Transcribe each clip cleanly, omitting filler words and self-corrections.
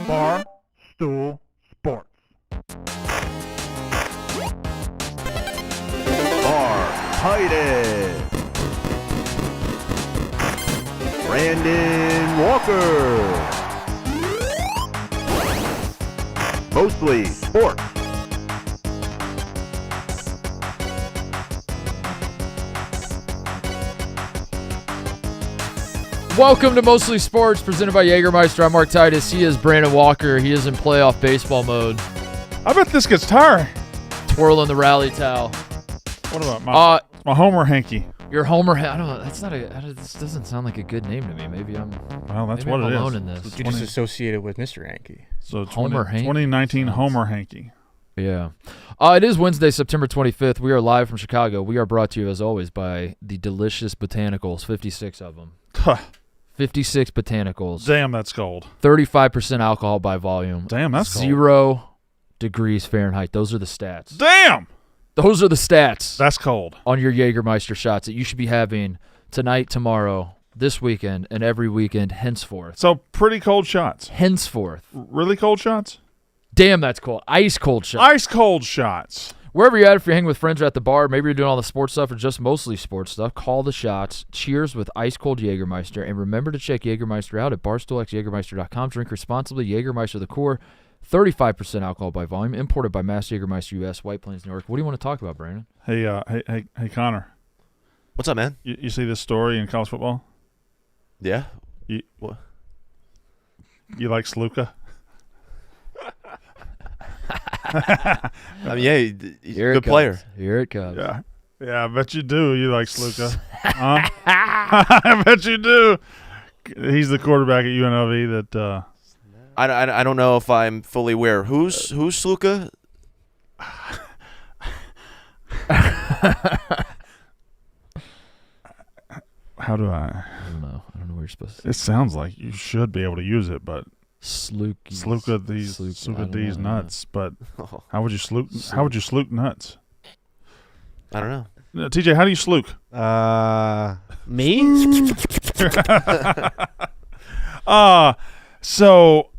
Bar Stool Sports. Bar Titus. Brandon Walker. Mostly Sports. Welcome to Mostly Sports, presented by Jägermeister. I'm Mark Titus. He is Brandon Walker. He is in playoff baseball mode. I bet this gets tiring. Twirling the rally towel. What about my Homer hanky? Your Homer. I don't know. That's not a. This doesn't sound like a good name to me. Maybe I'm. Well, that's maybe what I'm it alone is. in this. You just associated with Mr. Yankee. So Homer Hanky. 2019 Homer hanky. Yeah. It is Wednesday, September 25th. We are live from Chicago. We are brought to you, as always, by the delicious botanicals, 56 of them. 56 botanicals. Damn, that's cold. 35% alcohol by volume. Damn, that's cold. 0 degrees Fahrenheit. Those are the stats. Damn! Those are the stats. That's cold. On your Jägermeister shots that you should be having tonight, tomorrow, this weekend, and every weekend henceforth. So pretty cold shots. Henceforth. Really cold shots? Damn, that's cold. Ice cold shots. Ice cold shots. Wherever you're at, if you're hanging with friends or at the bar, maybe you're doing all the sports stuff or just mostly sports stuff, call the shots. Cheers with ice cold Jägermeister. And remember to check Jägermeister out at barstoolxjagermeister.com. Drink responsibly. Jägermeister, the core. 35% alcohol by volume. Imported by Mass Jägermeister U.S., White Plains, New York. What do you want to talk about, Brandon? Hey, Connor. What's up, man? You see this story in college football? Yeah. What? You like Sluka? I mean, yeah, he's a good player. Here it comes. Yeah, I bet you do. You like Sluka. Huh? I bet you do. He's the quarterback at UNLV that I don't know if I'm fully aware. Who's Sluka? How do I? I don't know. I don't know where you're supposed to. It sounds like you should be able to use it, but Sluka these nuts. But how would you sluke? How would you sluke nuts? I don't know. TJ, how do you sluke? Me? So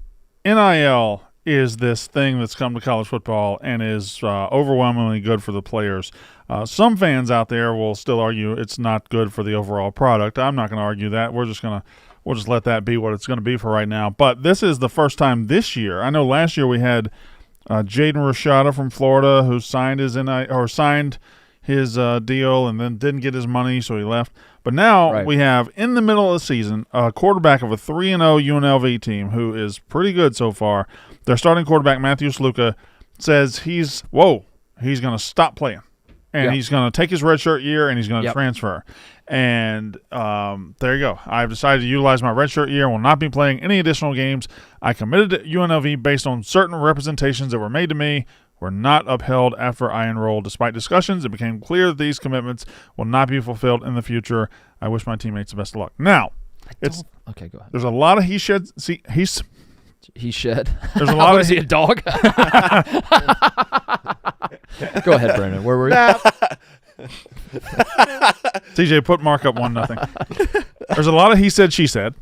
NIL is this thing that's come to college football and is overwhelmingly good for the players. Some fans out there will still argue it's not good for the overall product. I'm not going to argue that. We'll just let that be what it's going to be for right now. But this is the first time this year. I know last year we had Jaden Rashada from Florida who signed his deal and then didn't get his money, so he left. But now we have, in the middle of the season, a quarterback of a 3-0 UNLV team who is pretty good so far. Their starting quarterback, Matthew Sluka, says he's going to stop playing. And he's going to take his redshirt year and he's going to transfer. And there you go. I've decided to utilize my redshirt year and will not be playing any additional games. I committed to UNLV based on certain representations that were made to me were not upheld after I enrolled. Despite discussions, it became clear that these commitments will not be fulfilled in the future. I wish my teammates the best of luck. Now, okay, go ahead. There's a lot of he shed. He shed. There's a lot of is he a dog? Go ahead, Brandon. Where were you? TJ, put Mark up 1-0. There's a lot of he said, she said.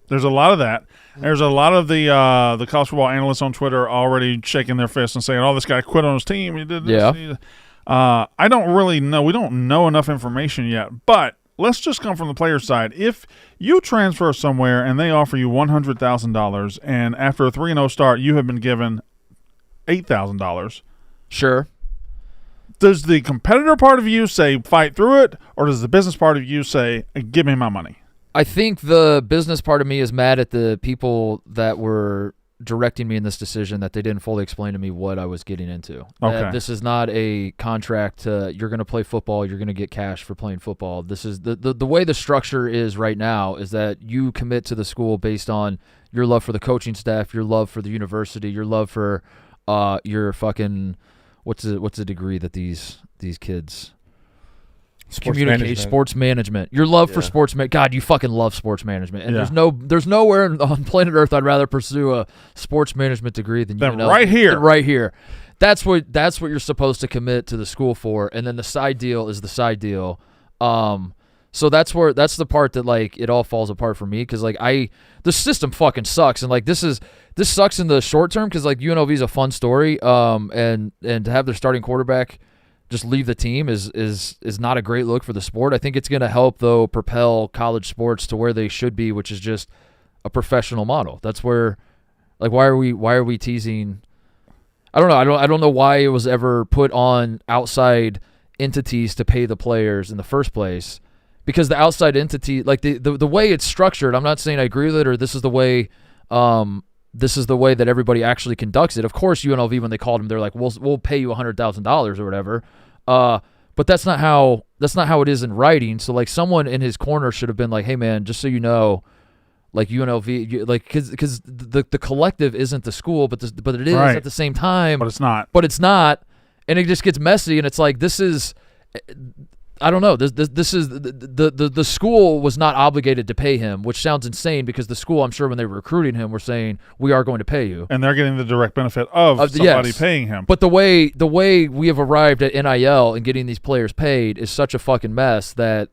There's a lot of that. There's a lot of the college football analysts on Twitter already shaking their fists and saying, "Oh, this guy quit on his team. He did this." Yeah. I don't really know. We don't know enough information yet. But let's just come from the player's side. If you transfer somewhere and they offer you $100,000, and after a 3-0 start, you have been given $8,000. Sure. Does the competitor part of you say fight through it, or does the business part of you say give me my money? I think the business part of me is mad at the people that were directing me in this decision that they didn't fully explain to me what I was getting into. Okay. This is not a contract you're going to play football, you're going to get cash for playing football. This is the way the structure is right now is that you commit to the school based on your love for the coaching staff, your love for the university, your love for your fucking what's the degree that these kids sports management. Your love for sports God, you fucking love sports management. And there's nowhere on planet Earth I'd rather pursue a sports management degree than right here. Right here. That's what you're supposed to commit to the school for. And then the side deal is the side deal. So that's the part that like it all falls apart for me because like the system fucking sucks, and like this sucks in the short term because like UNLV is a fun story, and to have their starting quarterback just leave the team is not a great look for the sport. I think it's going to help though propel college sports to where they should be, which is just a professional model. That's where, like, why are we teasing? I don't know. I don't know why it was ever put on outside entities to pay the players in the first place. Because the outside entity, like the way it's structured, I'm not saying I agree with it or this is the way that everybody actually conducts it. Of course, UNLV when they called them, they're like, we'll pay you $100,000 or whatever. But that's not how it is in writing. So like someone in his corner should have been like, hey man, just so you know, like UNLV, like because the collective isn't the school, but it is at the same time. But it's not. And it just gets messy. And it's like this is. I don't know. This is the school was not obligated to pay him, which sounds insane because the school, I'm sure, when they were recruiting him, were saying we are going to pay you, and they're getting the direct benefit of somebody paying him. But the way we have arrived at NIL and getting these players paid is such a fucking mess that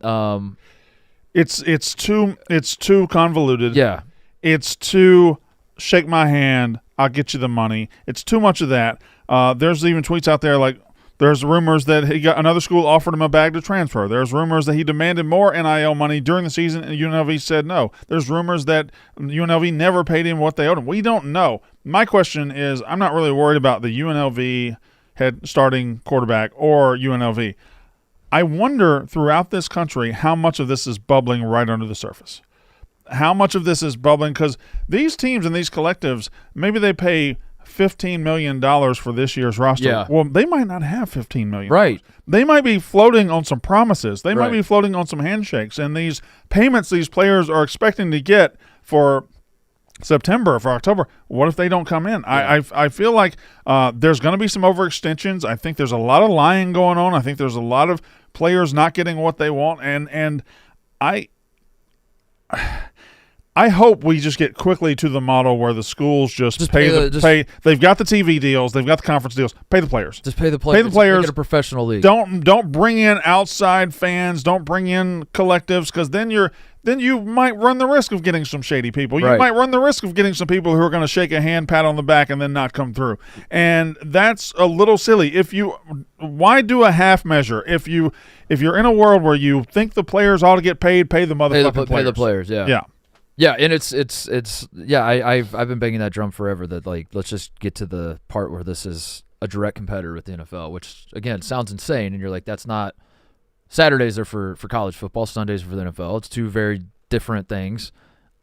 it's too convoluted. Yeah, it's too shake my hand, I'll get you the money. It's too much of that. There's even tweets out there like. There's rumors that he got another school offered him a bag to transfer. There's rumors that he demanded more NIL money during the season, and UNLV said no. There's rumors that UNLV never paid him what they owed him. We don't know. My question is, I'm not really worried about the UNLV head starting quarterback or UNLV. I wonder throughout this country how much of this is bubbling right under the surface. How much of this is bubbling because these teams and these collectives, maybe they pay $15 million for this year's roster. Yeah. Well, they might not have $15 million. Right. They might be floating on some promises. They might be floating on some handshakes. And these payments these players are expecting to get for September, for October, what if they don't come in? Yeah. I feel like there's going to be some overextensions. I think there's a lot of lying going on. I think there's a lot of players not getting what they want. And I hope we just get quickly to the model where the schools just pay. They've got the TV deals, they've got the conference deals. Pay the players. Just pay the players. Pay the players. Make it a professional league. Don't bring in outside fans. Don't bring in collectives because then you might run the risk of getting some shady people. You might run the risk of getting some people who are going to shake a hand, pat on the back, and then not come through. And that's a little silly. Why do a half measure? If you're in a world where you think the players ought to get paid, pay the motherfucking players. Pay the players. Yeah. Yeah. Yeah, and it's I've been banging that drum forever that like let's just get to the part where this is a direct competitor with the NFL, which again sounds insane, and you're like that's not. Saturdays are for college football, Sundays are for the NFL. It's two very different things,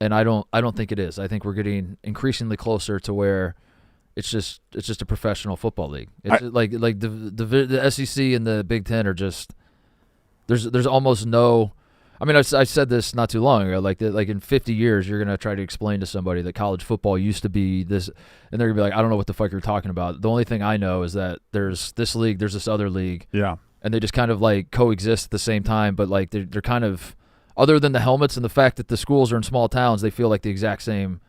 and I don't think it is. I think we're getting increasingly closer to where it's just a professional football league. It's like the SEC and the Big Ten are just there's almost no. I mean, I said this not too long ago. Like in 50 years, you're gonna try to explain to somebody that college football used to be this, and they're gonna be like, I don't know what the fuck you're talking about. The only thing I know is that there's this league, there's this other league, and they just kind of like coexist at the same time. But like they're kind of, other than the helmets and the fact that the schools are in small towns, they feel like the exact same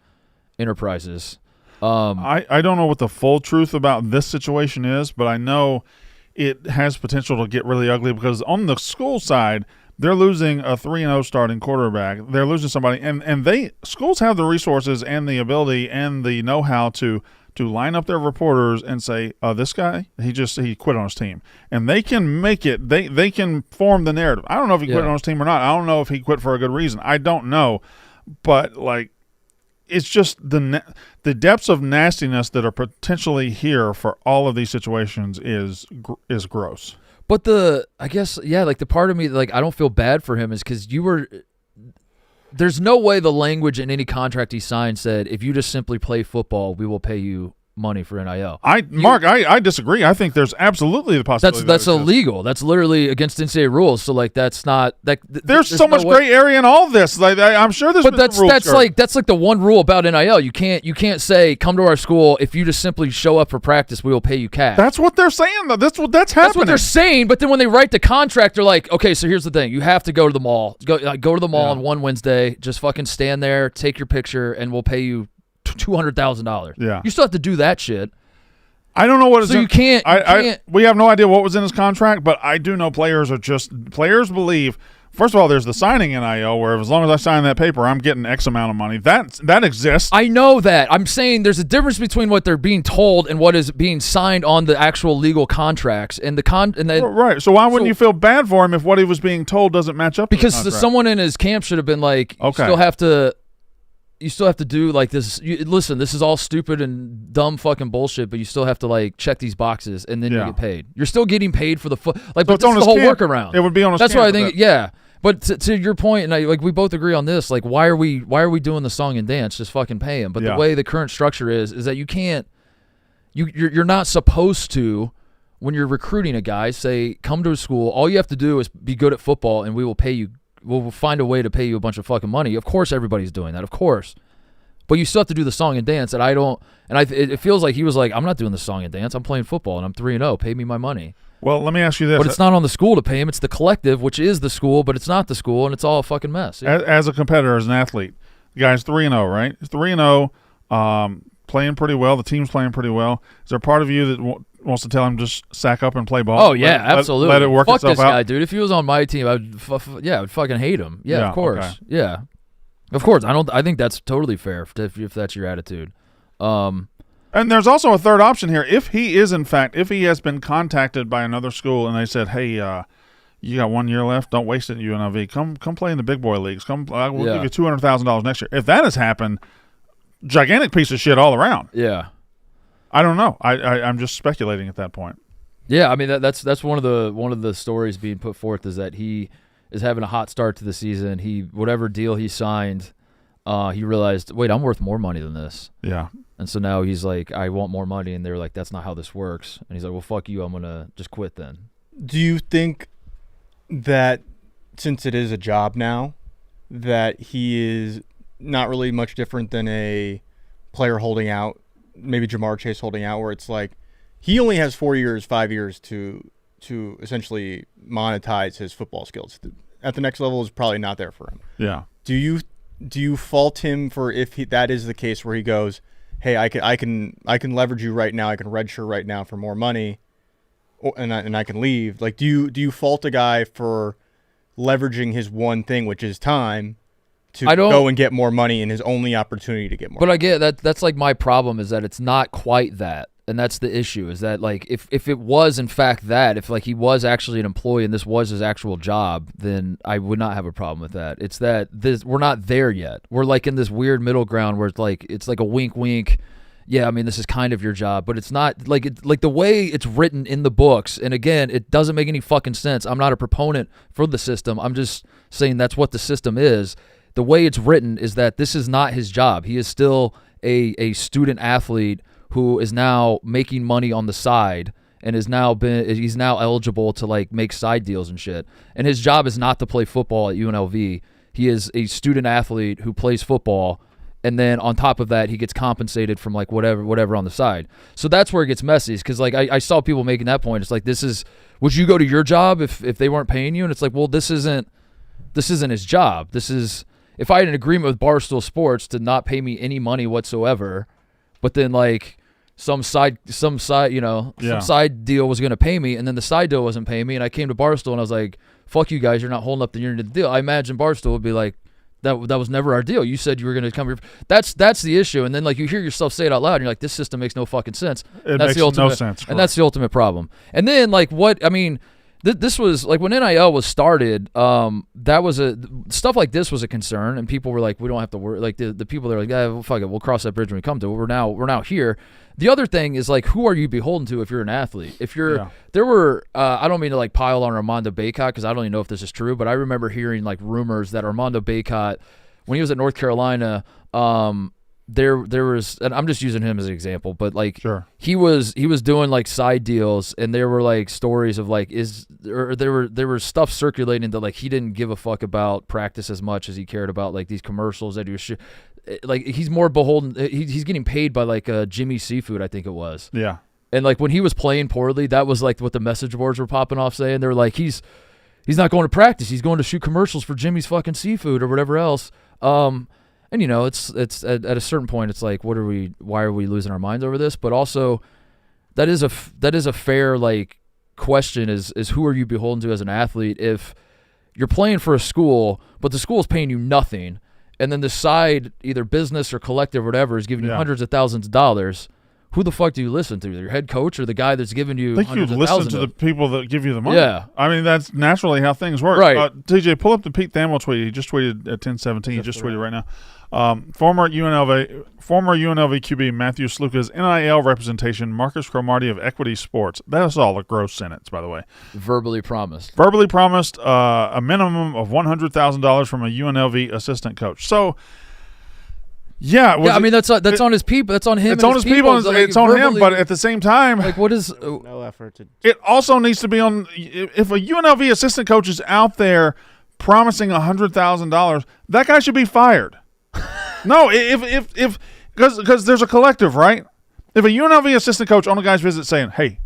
enterprises. I don't know what the full truth about this situation is, but I know it has potential to get really ugly because on the school side. They're losing a 3-0 starting quarterback. They're losing somebody, and schools have the resources and the ability and the know-how to line up their reporters and say, this guy, he quit on his team. And they can make it, they can form the narrative. I don't know if he quit on his team or not. I don't know if he quit for a good reason. I don't know. But, like, it's just the depths of nastiness that are potentially here for all of these situations is gross. But I guess, like the part of me, like I don't feel bad for him is because there's no way the language in any contract he signed said, if you just simply play football, we will pay you money for NIL. Mark, I disagree. I think there's absolutely the possibility that's illegal. That's literally against NCAA rules. So like that's not that. There's so much gray area in all of this. Like I'm sure there's. But that's like the one rule about NIL. You can't say come to our school if you just simply show up for practice, we will pay you cash. That's what they're saying. That's happening. That's what they're saying. But then when they write the contract, they're like, okay, so here's the thing: you have to go to the mall. Go to the mall on one Wednesday. Just fucking stand there, take your picture, and we'll pay you $200,000. Yeah, you still have to do that shit. I don't know what. So you can't. We have no idea what was in his contract, but I do know players believe First of all, there's the signing NIL where as long as I sign that paper, I'm getting X amount of money. That exists. I know that. I'm saying there's a difference between what they're being told and what is being signed on the actual legal contracts. And Right. So why wouldn't you feel bad for him if what he was being told doesn't match up? Because to the contract? someone in his camp should have been like, you still have to do like this. Listen, this is all stupid and dumb fucking bullshit, but you still have to like check these boxes and then you get paid. You're still getting paid for the like, but this is the whole workaround. It would be on his That's camp why I think, yeah. But to your point, and we both agree on this. Like, why are we doing the song and dance? Just fucking pay him. But the way the current structure is that you can't. You're not supposed to, when you're recruiting a guy, say come to a school. All you have to do is be good at football, and we will pay you. We'll find a way to pay you a bunch of fucking money. Of course, everybody's doing that. Of course, but you still have to do the song and dance. And I don't. And it feels like he was like, I'm not doing the song and dance. I'm playing football, and I'm 3-0. Pay me my money. Well, let me ask you this. But it's not on the school to pay him. It's the collective, which is the school, but it's not the school, and it's all a fucking mess. Yeah. As a competitor, as an athlete, the guy's 3-0, right? He's 3-0, playing pretty well. The team's playing pretty well. Is there a part of you that wants to tell him just sack up and play ball? Oh, yeah, absolutely. Let it work Fuck itself this out? guy, dude. If he was on my team, I'd fucking hate him. Yeah, of course. Okay. Yeah. Of course. I think that's totally fair if that's your attitude. And there's also a third option here. If he has been contacted by another school and they said, hey, you got 1 year left, don't waste it at UNLV. Come play in the big boy leagues. We'll give you $200,000 next year. If that has happened, gigantic piece of shit all around. Yeah. I don't know. I'm just speculating at that point. Yeah, I mean that's one of the stories being put forth is that he is having a hot start to the season. Whatever deal he signed, he realized, wait, I'm worth more money than this. Yeah. And so now he's like, I want more money, and they're like, that's not how this works. And he's like, well, fuck you, I'm gonna just quit then. Do you think that since it is a job now, that he is not really much different than a player holding out, maybe Jamar Chase holding out, where it's like he only has 4 years, 5 years to essentially monetize his football skills. At the next level is probably not there for him. Yeah. Do you fault him for if that is the case where he goes, hey, I can leverage you right now, I can redshirt right now for more money, and I can leave. Like, do you fault a guy for leveraging his one thing, which is time, to go and get more money in his only opportunity to get more money? I get that. That's like my problem is that it's not quite that. And that's the issue is that like if it was in fact that, if like he was actually an employee and this was his actual job, then I would not have a problem with that. It's that we're not there yet. We're like in this weird middle ground where it's like a wink wink. Yeah, I mean this is kind of your job, but it's not like the way it's written in the books. And again, it doesn't make any fucking sense. I'm not a proponent for the system. I'm just saying that's what the system is. The way it's written is that this is not his job. He is still a student athlete who is now making money on the side and he's now eligible to like make side deals and shit. And his job is not to play football at UNLV. He is a student athlete who plays football, and then on top of that, he gets compensated from like whatever on the side. So that's where it gets messy, because like I saw people making that point. It's like, would you go to your job if they weren't paying you? And it's like, well, this isn't his job. This is, if I had an agreement with Barstool Sports to not pay me any money whatsoever, but then like some side deal was going to pay me, and then the side deal wasn't paying me, and I came to Barstool and I was like, fuck you guys, you're not holding up the unit of the deal. I imagine Barstool would be like, that was never our deal. You said you were going to come here. That's the issue. And then like you hear yourself say it out loud and you're like, this system makes no fucking sense. It makes no sense. Correct. And that's the ultimate problem. And then like this was like when NIL was started, stuff like this was a concern, and people were like, we don't have to worry. Like the people that are like, well, fuck it, we'll cross that bridge when we come to it. We're now here. The other thing is like, who are you beholden to if you're an athlete? If you're, there were, I don't mean to like pile on Armando Bacot because I don't even know if this is true, but I remember hearing like rumors that Armando Bacot, when he was at North Carolina, there was, and I'm just using him as an example, but like he was doing like side deals, and there were like stories of like there were stuff circulating that like he didn't give a fuck about practice as much as he cared about like these commercials that he was like he's more beholden. He's getting paid by like Jimmy Seafood, I think it was. Yeah. And like when he was playing poorly, that was like what the message boards were popping off saying. They were like, he's not going to practice. He's going to shoot commercials for Jimmy's fucking Seafood or whatever else. And you know, it's at a certain point, it's like, why are we losing our minds over this? But also, that is a fair like question is who are you beholden to as an athlete if you're playing for a school, but the school's paying you nothing, and then the side, either business or collective or whatever, is giving you hundreds of thousands of dollars. Who the fuck do you listen to? Your head coach or the guy that's giving you hundreds of thousands? I think you listen to the people that give you the money. Yeah. I mean, that's naturally how things work. Right. TJ, pull up the Pete Thamel tweet. He just tweeted at 10:17. He just tweeted right now. Former UNLV QB Matthew Sluka's NIL representation, Marcus Cromartie of Equity Sports. That's all a gross sentence, by the way. Verbally promised a minimum of $100,000 from a UNLV assistant coach. So, I mean that's on his people. That's on him. It's on his people. It's on him. But at the same time, like, what is no effort to? It also needs to be on. If a UNLV assistant coach is out there promising $100,000, that guy should be fired. No, because there's a collective, right? If a UNLV assistant coach on a guy's visit saying, "Hey,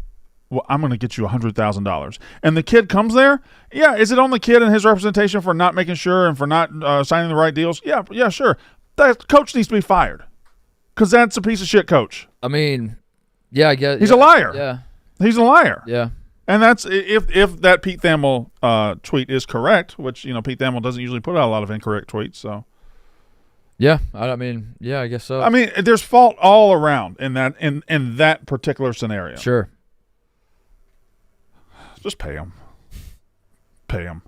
well, I'm going to get you $100,000," and the kid comes there, is it on the kid and his representation for not making sure and for not signing the right deals? Yeah, sure. That coach needs to be fired because that's a piece of shit coach. I mean, I guess he's a liar. Yeah, he's a liar. Yeah, and that's if that Pete Thamel tweet is correct, which Pete Thamel doesn't usually put out a lot of incorrect tweets. So yeah, I mean, I guess so. I mean, there's fault all around in that particular scenario. Sure, just pay him. Pay him.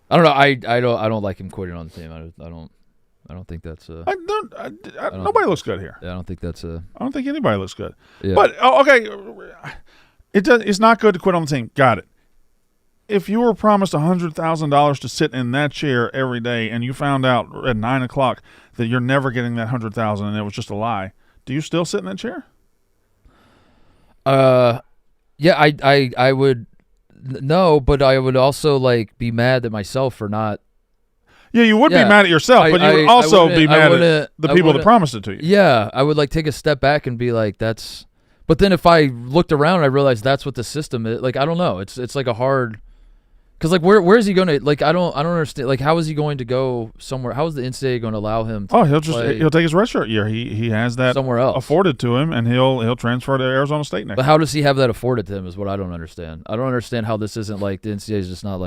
I don't know. I don't like him quitting on the team. I don't think that's a. Nobody looks good here. Yeah, I don't think that's a. I don't think anybody looks good. Yeah. But okay, it's not good to quit on the team. Got it. If you were promised $100,000 to sit in that chair every day, and you found out at 9:00 that you're never getting that $100,000, and it was just a lie, do you still sit in that chair? Yeah, I would. No, but I would also be mad at myself for not. Yeah, you would be mad at yourself, but you would also be mad at the people that promised it to you. Yeah, I would take a step back and be like, that's. But then if I looked around, and I realized that's what the system is. I don't know. It's like a hard. Because where is he going to? I don't understand. How is he going to go somewhere? How is the NCAA going to allow him? He'll take his redshirt year. He has that somewhere else afforded to him, and he'll transfer to Arizona State next. But how does he have that afforded to him? Is what I don't understand. I don't understand how this isn't the NCAA is just not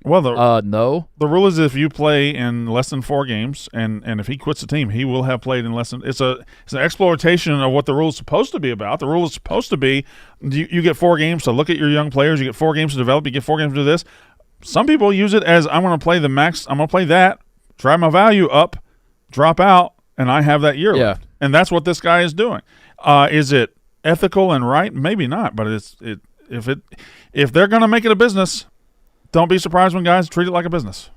no. The rule is if you play in less than 4 games, and if he quits the team, he will have played in less than. It's an exploitation of what the rule is supposed to be about. The rule is supposed to be you get 4 games to look at your young players. You get 4 games to develop. You get 4 games to do this. Some people use it as I'm going to play the max. I'm going to play that, drive my value up, drop out, and I have that year left. And that's what this guy is doing. Is it ethical and right? Maybe not, but if they're going to make it a business. Don't be surprised when guys treat it like a business.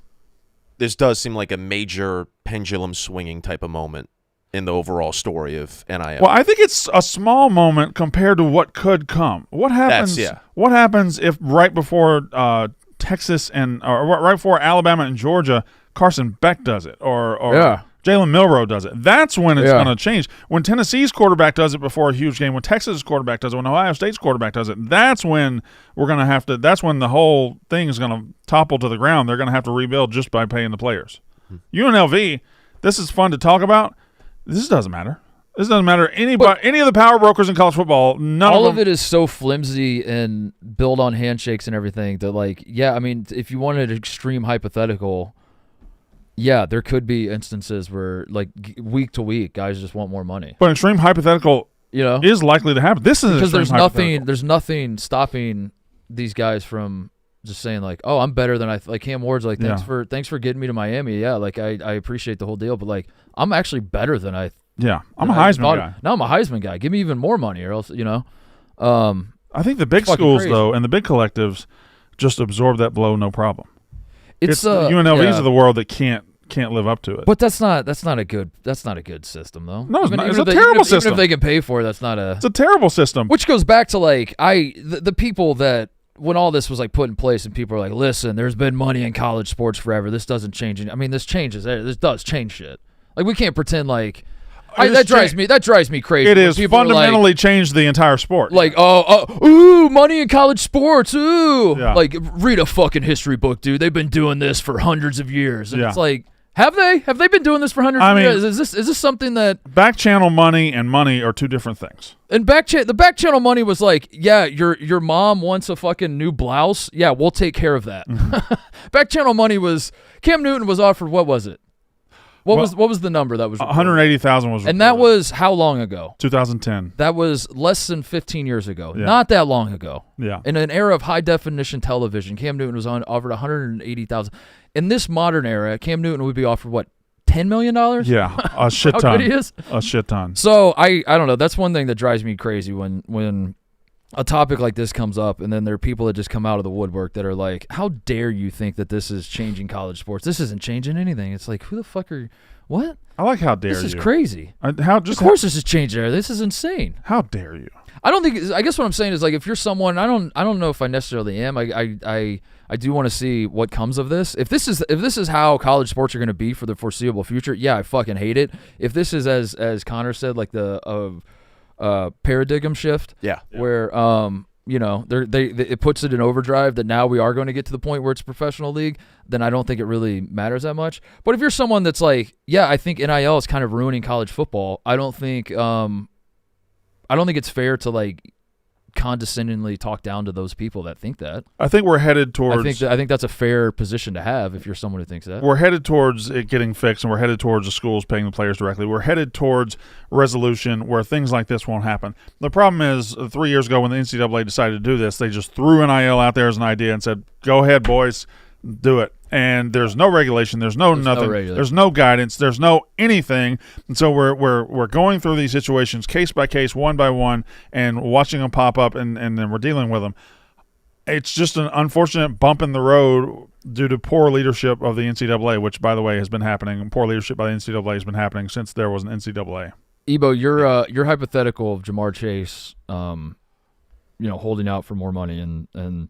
This does seem like a major pendulum swinging type of moment in the overall story of NIL. Well, I think it's a small moment compared to what could come. What happens? What happens if right before Texas or right before Alabama and Georgia, Carson Beck does it, or Jalen Milroe does it? That's when it's going to change. When Tennessee's quarterback does it before a huge game, when Texas' quarterback does it, when Ohio State's quarterback does it, that's when we're going to have to – that's when the whole thing is going to topple to the ground. They're going to have to rebuild just by paying the players. UNLV, this is fun to talk about. This doesn't matter. This doesn't matter. Any of the power brokers in college football, all of it is so flimsy and built on handshakes and everything that, I mean, if you wanted an extreme hypothetical – yeah, there could be instances where, week to week, guys just want more money. But extreme hypothetical, is likely to happen. This is because there's nothing stopping these guys from just saying "Oh, I'm better than I." Cam Ward's thanks for getting me to Miami. Yeah, I appreciate the whole deal, but I'm actually better than I. Yeah, I'm a Heisman guy. Now I'm a Heisman guy. Give me even more money, or else I think the big schools though, and the big collectives, just absorb that blow no problem. It's the UNLVs of the world that can't live up to it. But that's not a good system though. No, it's not. It's a terrible system. Even if they can pay for it, that's not a. It's a terrible system. Which goes back to the people that when all this was put in place and people are listen, there's been money in college sports forever. This doesn't change. I mean, this changes. This does change shit. We can't pretend that drives me crazy. It is fundamentally changed the entire sport. Money in college sports. Ooh. Yeah. Read a fucking history book, dude. They've been doing this for hundreds of years. And it's Have they been doing this for hundreds of years? Is this something that back channel money and money are two different things? And the back channel money was like, yeah, your mom wants a fucking new blouse. Yeah, we'll take care of that. Mm-hmm. Back channel money was Cam Newton was offered, what was it? What was the number that was reported? 180,000 was reported. And that was how long ago? 2010. That was less than 15 years ago. Yeah. Not that long ago. Yeah. In an era of high definition television, Cam Newton was offered 180,000. In this modern era, Cam Newton would be offered what? $10 million? Yeah, a shit How ton. good he is? A shit ton. So I don't know. That's one thing that drives me crazy when a topic like this comes up, and then there are people that just come out of the woodwork that are like, "How dare you think that this is changing college sports? This isn't changing anything." It's like, who the fuck are you? What? I like how dare you. This is crazy. Of course, this is changing. This is insane. How dare you? I don't think. I guess what I'm saying is like, if you're someone, I don't know if I necessarily am. I do want to see what comes of this. If this is how college sports are going to be for the foreseeable future, yeah, I fucking hate it. If this is as Connor said, like the paradigm shift, Yeah. where it puts it in overdrive that now we are going to get to the point where it's a professional league, then I don't think it really matters that much. But if you're someone that's like, yeah, I think NIL is kind of ruining college football, I don't think it's fair to like condescendingly talk down to those people that think that. I think we're headed towards. I think that's a fair position to have if you're someone who thinks that. We're headed towards it getting fixed, and we're headed towards the schools paying the players directly. We're headed towards resolution where things like this won't happen. The problem is 3 years ago when the NCAA decided to do this, they just threw NIL out there as an idea and said, "Go ahead, boys, do it." And there's no regulation, there's nothing, there's no guidance, there's no anything. And so we're going through these situations case by case, one by one, and watching them pop up, and then we're dealing with them. It's just an unfortunate bump in the road due to poor leadership of the NCAA, which, by the way, has been happening. Poor leadership by the NCAA has been happening since there was an NCAA. Ebo, your hypothetical of Jamar Chase, holding out for more money and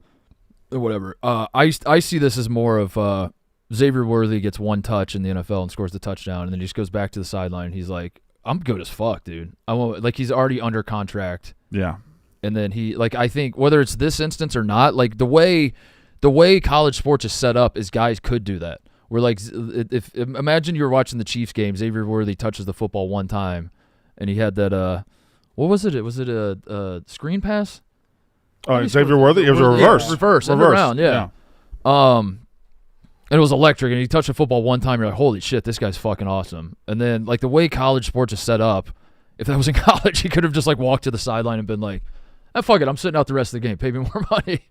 whatever. I see this as more of Xavier Worthy gets one touch in the NFL and scores the touchdown, and then he just goes back to the sideline. He's like, "I'm good as fuck, dude." He's already under contract. Yeah. And then I think whether it's this instance or not, like the way college sports is set up is guys could do that. Where like if imagine you were watching the Chiefs game, Xavier Worthy touches the football one time, and he had that what was it? Was it a screen pass? Xavier Worthy? It was a reverse. Reverse. End around, yeah. And it was electric, and he touched the football one time, you're like, holy shit, this guy's fucking awesome. And then, like, the way college sports is set up, if that was in college, he could have just, like, walked to the sideline and been like, fuck it, I'm sitting out the rest of the game, pay me more money.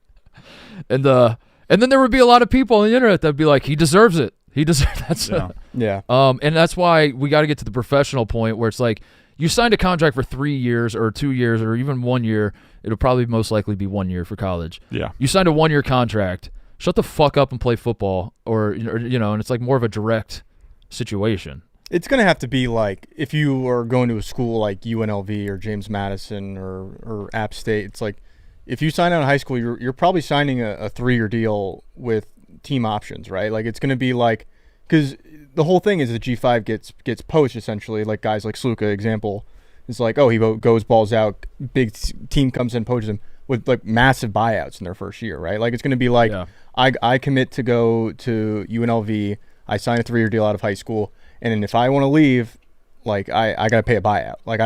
And then there would be a lot of people on the internet that would be like, he deserves it. He deserves that. Yeah. And that's why we got to get to the professional point where it's like, you signed a contract for 3 years or 2 years or even 1 year. It'll probably most likely be 1 year for college. Yeah. You signed a 1-year contract. Shut the fuck up and play football, and it's like more of a direct situation. It's going to have to be like if you are going to a school like UNLV or James Madison or App State. It's like if you sign out of high school, you're probably signing a 3-year deal with team options, right? Like it's going to be like because the whole thing is the G5 gets poached essentially. Like guys like Sluka, example, it's like he goes balls out, big team comes in, poaches him with like massive buyouts in their first year, right? Like it's going to be like I commit to go to UNLV, I sign a 3-year deal out of high school, and then if I want to leave, like I got to pay a buyout. Like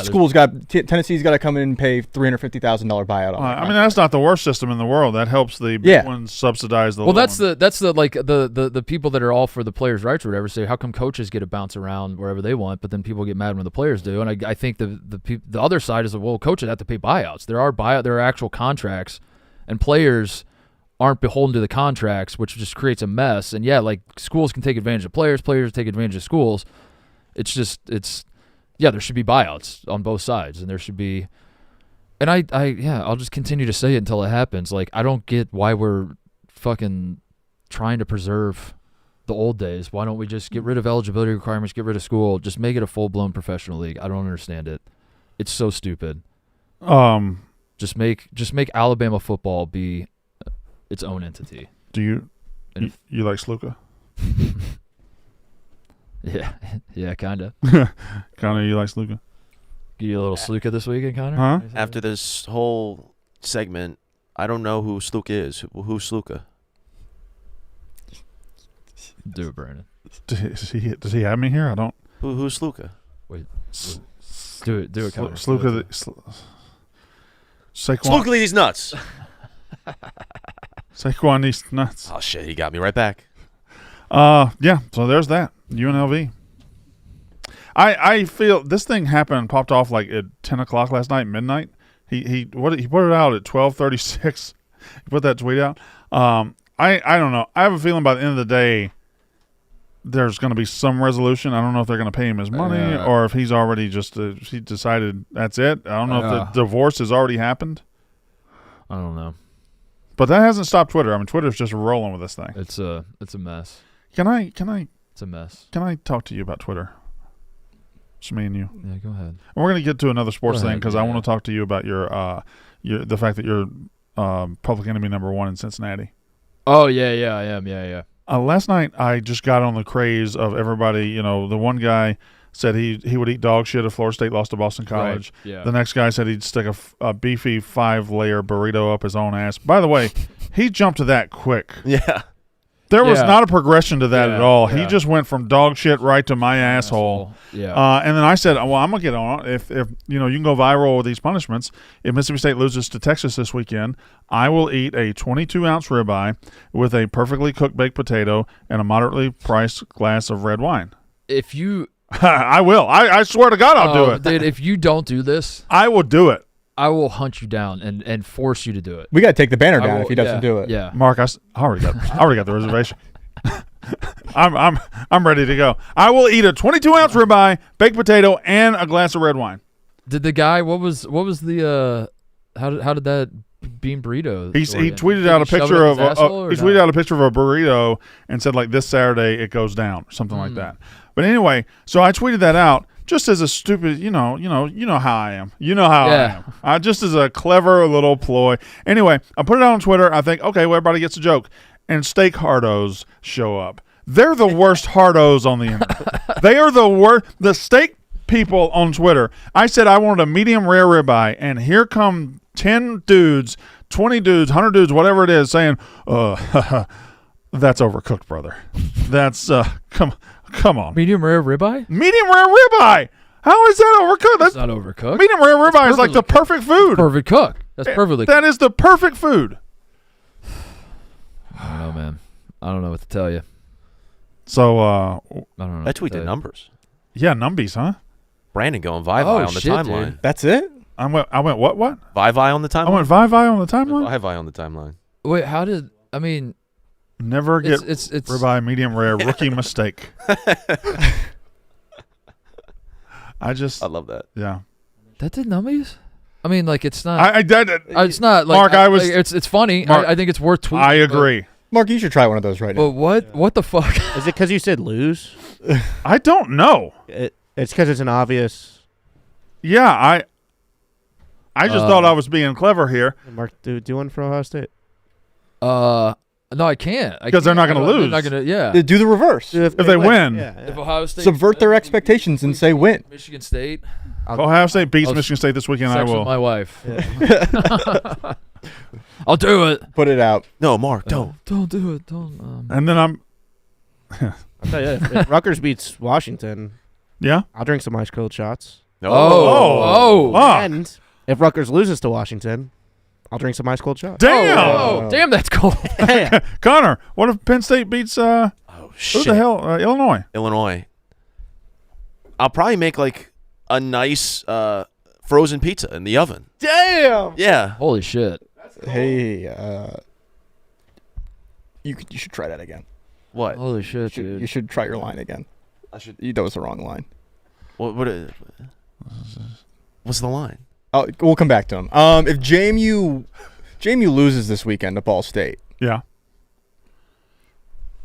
school's got Tennessee's got to come in and pay $350,000 buyout. I mean that's not the worst system in the world. That helps the big ones subsidize the. Well, that's the like the people that are all for the players' rights or whatever say how come coaches get to bounce around wherever they want, but then people get mad when the players do. And I think the other side is coaches have to pay buyouts. There are actual contracts, and players aren't beholden to the contracts, which just creates a mess. And like schools can take advantage of players take advantage of schools. There should be buyouts on both sides, and there should be, and I'll just continue to say it until it happens. Like, I don't get why we're fucking trying to preserve the old days. Why don't we just get rid of eligibility requirements, get rid of school, just make it a full-blown professional league? I don't understand it. It's so stupid. Just make Alabama football be its own entity. Do you like Sluka? Yeah, kind of. Connor, you like Sluka? Give you a little Sluka this weekend, Connor? Huh? After this whole segment, I don't know who Sluka is. Who's Sluka? Do it, Brandon. Does he have me here? I don't. Who's Sluka? Wait. Do it. Do it. Connor. Sluka. Saquon. Sluka these nuts. Saquon these nuts. Oh shit, he got me right back. Yeah. So there's that UNLV. I feel this thing popped off like at 10 o'clock last night, midnight. He put it out at 12:36. He put that tweet out. I don't know. I have a feeling by the end of the day, there's going to be some resolution. I don't know if they're going to pay him his money or if he's already he decided that's it. I don't know if the divorce has already happened. I don't know. But that hasn't stopped Twitter. I mean, Twitter's just rolling with this thing. It's a mess. Can I? It's a mess. Can I talk to you about Twitter? Just me and you. Yeah, go ahead. And we're going to get to another sports thing because I yeah. want to talk to you about the fact that you're public enemy number 1 in Cincinnati. Oh yeah, I am. Yeah. Last night I just got on the craze of everybody. You know, the one guy said he would eat dog shit if Florida State lost to Boston College. Right. Yeah. The next guy said he'd stick a beefy 5-layer burrito up his own ass. By the way, he jumped to that quick. Yeah. There was not a progression to that at all. He just went from dog shit right to my asshole. Yeah. And then I said, well, I'm going to get on it. If you can go viral with these punishments. If Mississippi State loses to Texas this weekend, I will eat a 22-ounce ribeye with a perfectly cooked baked potato and a moderately priced glass of red wine. If you... I will. I swear to God I'll do it. Dude, if you don't do this... I will do it. I will hunt you down and force you to do it. We got to take the banner down if he doesn't do it. Yeah. Mark, I already got the reservation. I'm ready to go. I will eat a 22-ounce ribeye, baked potato, and a glass of red wine. Did the guy? What was the? How did that bean burrito? He tweeted out a picture of a picture of a burrito and said like this Saturday it goes down or something like that. But anyway, so I tweeted that out. Just as a stupid, you know how I am. You know how I am. Just as a clever little ploy. Anyway, I put it out on Twitter. I think, okay, well, everybody gets a joke. And steak hardos show up. They're the worst hardos on the internet. They are the worst. The steak people on Twitter. I said I wanted a medium rare ribeye, and here come 10 dudes, 20 dudes, 100 dudes, whatever it is, saying, that's overcooked, brother. That's, come on. Medium rare ribeye? Medium rare ribeye. How is that overcooked? That's not overcooked. Medium rare ribeye is like the perfect food. Perfect cook. That's perfectly. That is the perfect food. I don't know, man. I don't know what to tell you. So, I don't know. That tweet did numbers. Yeah, numbies, huh? Brandon going Vivi on the timeline. Dude. That's it? I went what? Vivi on the timeline? I went Vivi on the timeline? Vivi on the timeline. Wait, how did? I mean, never get it's ribeye medium rare. Rookie mistake. I love that. Yeah. That did numbies? I mean, like it's not. It's not like Mark. It's funny. Mark, I think it's worth tweeting. I agree. Mark, you should try one of those right now. But what the fuck? Is it because you said lose? I don't know. It's because it's an obvious. Yeah, I just thought I was being clever here. Mark, do one for Ohio State. No, I can't. Because they're not going to lose. They're not going to. Do the reverse. If they win. If Ohio State Subvert their expectations and say win. Michigan State. If Ohio State beats Michigan State this weekend, I Sex will. with my wife. I'll do it. Put it out. No, Mark, don't. Don't do it. Don't. And then I'm. I'll tell you, if Rutgers beats Washington, Yeah. I'll drink some ice cold shots. Oh. Fuck. And if Rutgers loses to Washington, I'll drink some ice cold shots. Damn. Oh, damn, that's cold. Connor, what if Penn State beats Oh, who shit. the hell? Illinois. Illinois. I'll probably make like a nice frozen pizza in the oven. Damn. Yeah. Holy shit. Hey, you should try that again. What? Holy shit, dude. You should try your line again. I should. That was the wrong line. What's the line? Oh, we'll come back to him. If JMU loses this weekend to Ball State, Yeah.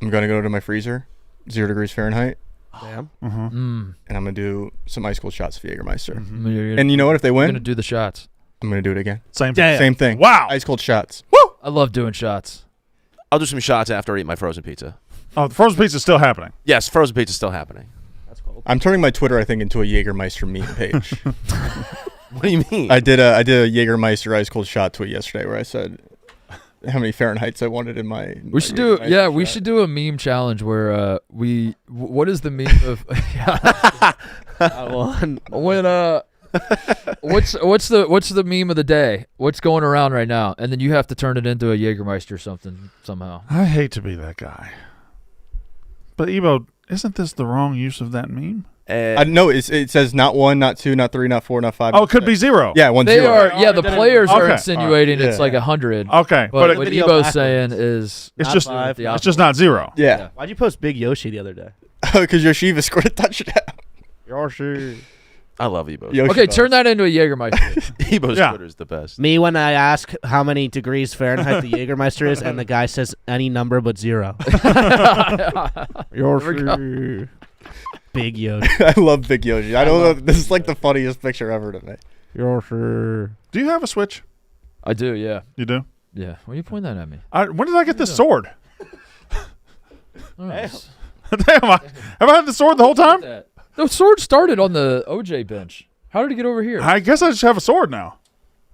I'm gonna go to my freezer, 0 degrees Fahrenheit, Damn. and I'm gonna do some ice cold shots of Jägermeister. And And you know what? If they I'm win, gonna do the shots. I'm gonna do it again. Same Same thing. Wow. Ice cold shots. I love doing shots. I'll do some shots after I eat my frozen pizza. Oh, the frozen pizza's still happening. Yes, frozen pizza's still happening. That's cold. I'm turning my Twitter, I think, into a Jägermeister meme page. What do you mean? I did a Jägermeister ice cold shot tweet yesterday where I said, how many Fahrenheits I wanted in my. We should do we should do a meme challenge where what is the meme of what's the meme of the day? What's going around right now? And then you have to turn it into a Jägermeister or something somehow. I hate to be that guy. But Ebo, isn't this the wrong use of that meme? No, it says not 1, not 2, not 3, not 4, not 5. Oh, it could be 0. Yeah, 1, They 0. are. Yeah, the players are Okay. insinuating it's Yeah. like 100. Okay, But but what video Ebo's backwards. saying is it's Not just 5. it's just not 0. Yeah, Why'd you post Big Yoshi the other day? because Yoshiva scored a touchdown. Yoshi. I love Ebo. Yoshi okay. Bucks. Turn that into a Jägermeister. Ebo's Yeah. Twitter is the best. Me when I ask how many degrees Fahrenheit the Jägermeister is, and the guy says any number but 0. Yoshi. Big Yoshi. I love Big Yoshi. I don't know. This is like the funniest picture ever to me. Yoshi. Do you have a Switch? I do. Yeah. You do? Yeah. Why are you pointing that at me? When did I get this sword? Oh, nice. Damn, have I had the sword the whole time? The sword started on the OJ bench. How did it get over here? I guess I just have a sword now.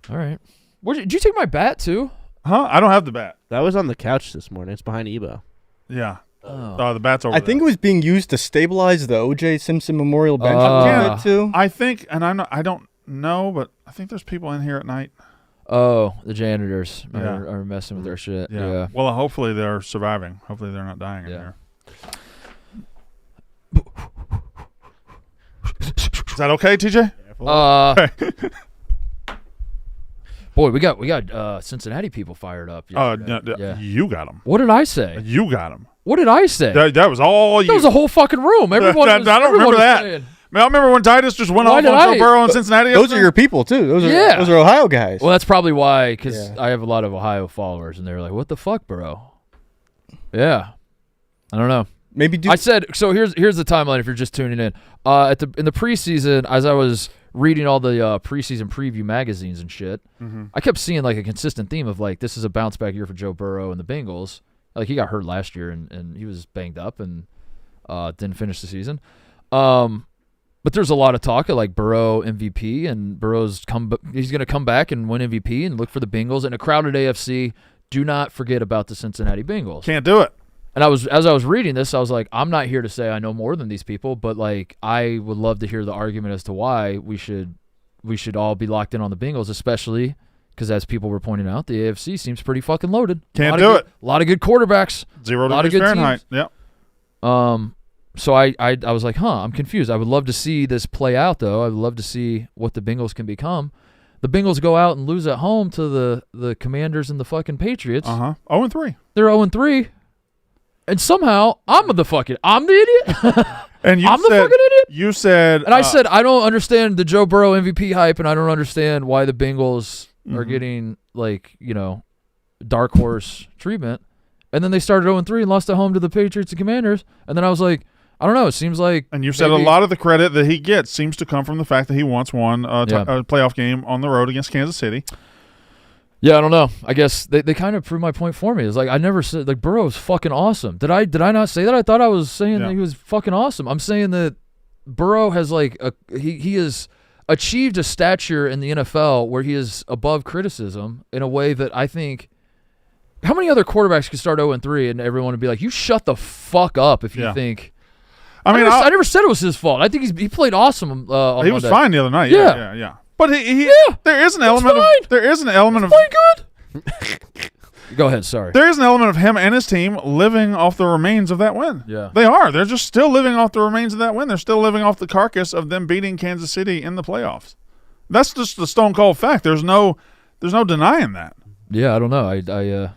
All right. Did you take my bat too? Huh? I don't have the bat. That was on the couch this morning. It's behind Ebo. Yeah. Oh. The bat's over I think it was being used to stabilize the O.J. Simpson Memorial bench Yeah. too. I think, and I don't know, but I think there's people in here at night. Oh, the janitors Yeah. are messing with their shit. Yeah. Yeah. Well, hopefully they're surviving. Hopefully they're not dying in Yeah. here. Is that okay, TJ? Boy, we got Cincinnati people fired up. yesterday. Yeah. You got him. What did I say? You got him. What did I say? That was all you. That was a whole fucking room. Everyone. I was, don't everyone remember was that. saying- Man, I remember when Titus just went Why off did on Joe I? Burrow in Cincinnati. Those are your people too. Those Yeah. are Ohio guys. Well, that's probably why, because Yeah. I have a lot of Ohio followers, and they're like, "What the fuck, bro?" Yeah, I don't know. Maybe do. I said so. Here's the timeline. If you're just tuning in, in the preseason, as I was reading all the preseason preview magazines and shit, I kept seeing like a consistent theme of like, this is a bounce back year for Joe Burrow and the Bengals. Like, he got hurt last year and he was banged up and didn't finish the season. But there's a lot of talk of like Burrow MVP, and he's going to come back and win MVP and look for the Bengals in a crowded AFC. Do not forget about the Cincinnati Bengals. Can't do it. And as I was reading this, I was like, I'm not here to say I know more than these people, but like, I would love to hear the argument as to why we should all be locked in on the Bengals, especially because, as people were pointing out, the AFC seems pretty fucking loaded. Can't do it. A lot of good quarterbacks. 0 a lot of degrees good Fahrenheit. teams. Yep. So I was like, I'm confused. I would love to see this play out, though. I would love to see what the Bengals can become. The Bengals go out and lose at home to the Commanders and the fucking Patriots. 0-3. They're 0-3. And somehow, I'm the idiot. And you I'm the said, fucking idiot. You said, And I said, I don't understand the Joe Burrow MVP hype, and I don't understand why the Bengals are getting, like, dark horse treatment. And then they started 0-3 and lost at home to the Patriots and Commanders. And then I was like, I don't know. It seems like. And you said a lot of the credit that he gets seems to come from the fact that he once won a playoff game on the road against Kansas City. Yeah, I don't know. I guess they kind of proved my point for me. It's like, I never said, like, Burrow is fucking awesome. Did I not say that? I thought I was saying that he was fucking awesome. I'm saying that Burrow has like he has achieved a stature in the NFL where he is above criticism in a way that I think. How many other quarterbacks could start 0-3 and everyone would be like, "You shut the fuck up if you think." I never said it was his fault. I think he played awesome. On he was Monday. fine the other night. Yeah. But there is an element of playing good. Go ahead. Sorry. There is an element of him and his team living off the remains of that win. Yeah. They are. They're just still living off the remains of that win. They're still living off the carcass of them beating Kansas City in the playoffs. That's just the stone cold fact. There's no denying that. Yeah, I don't know.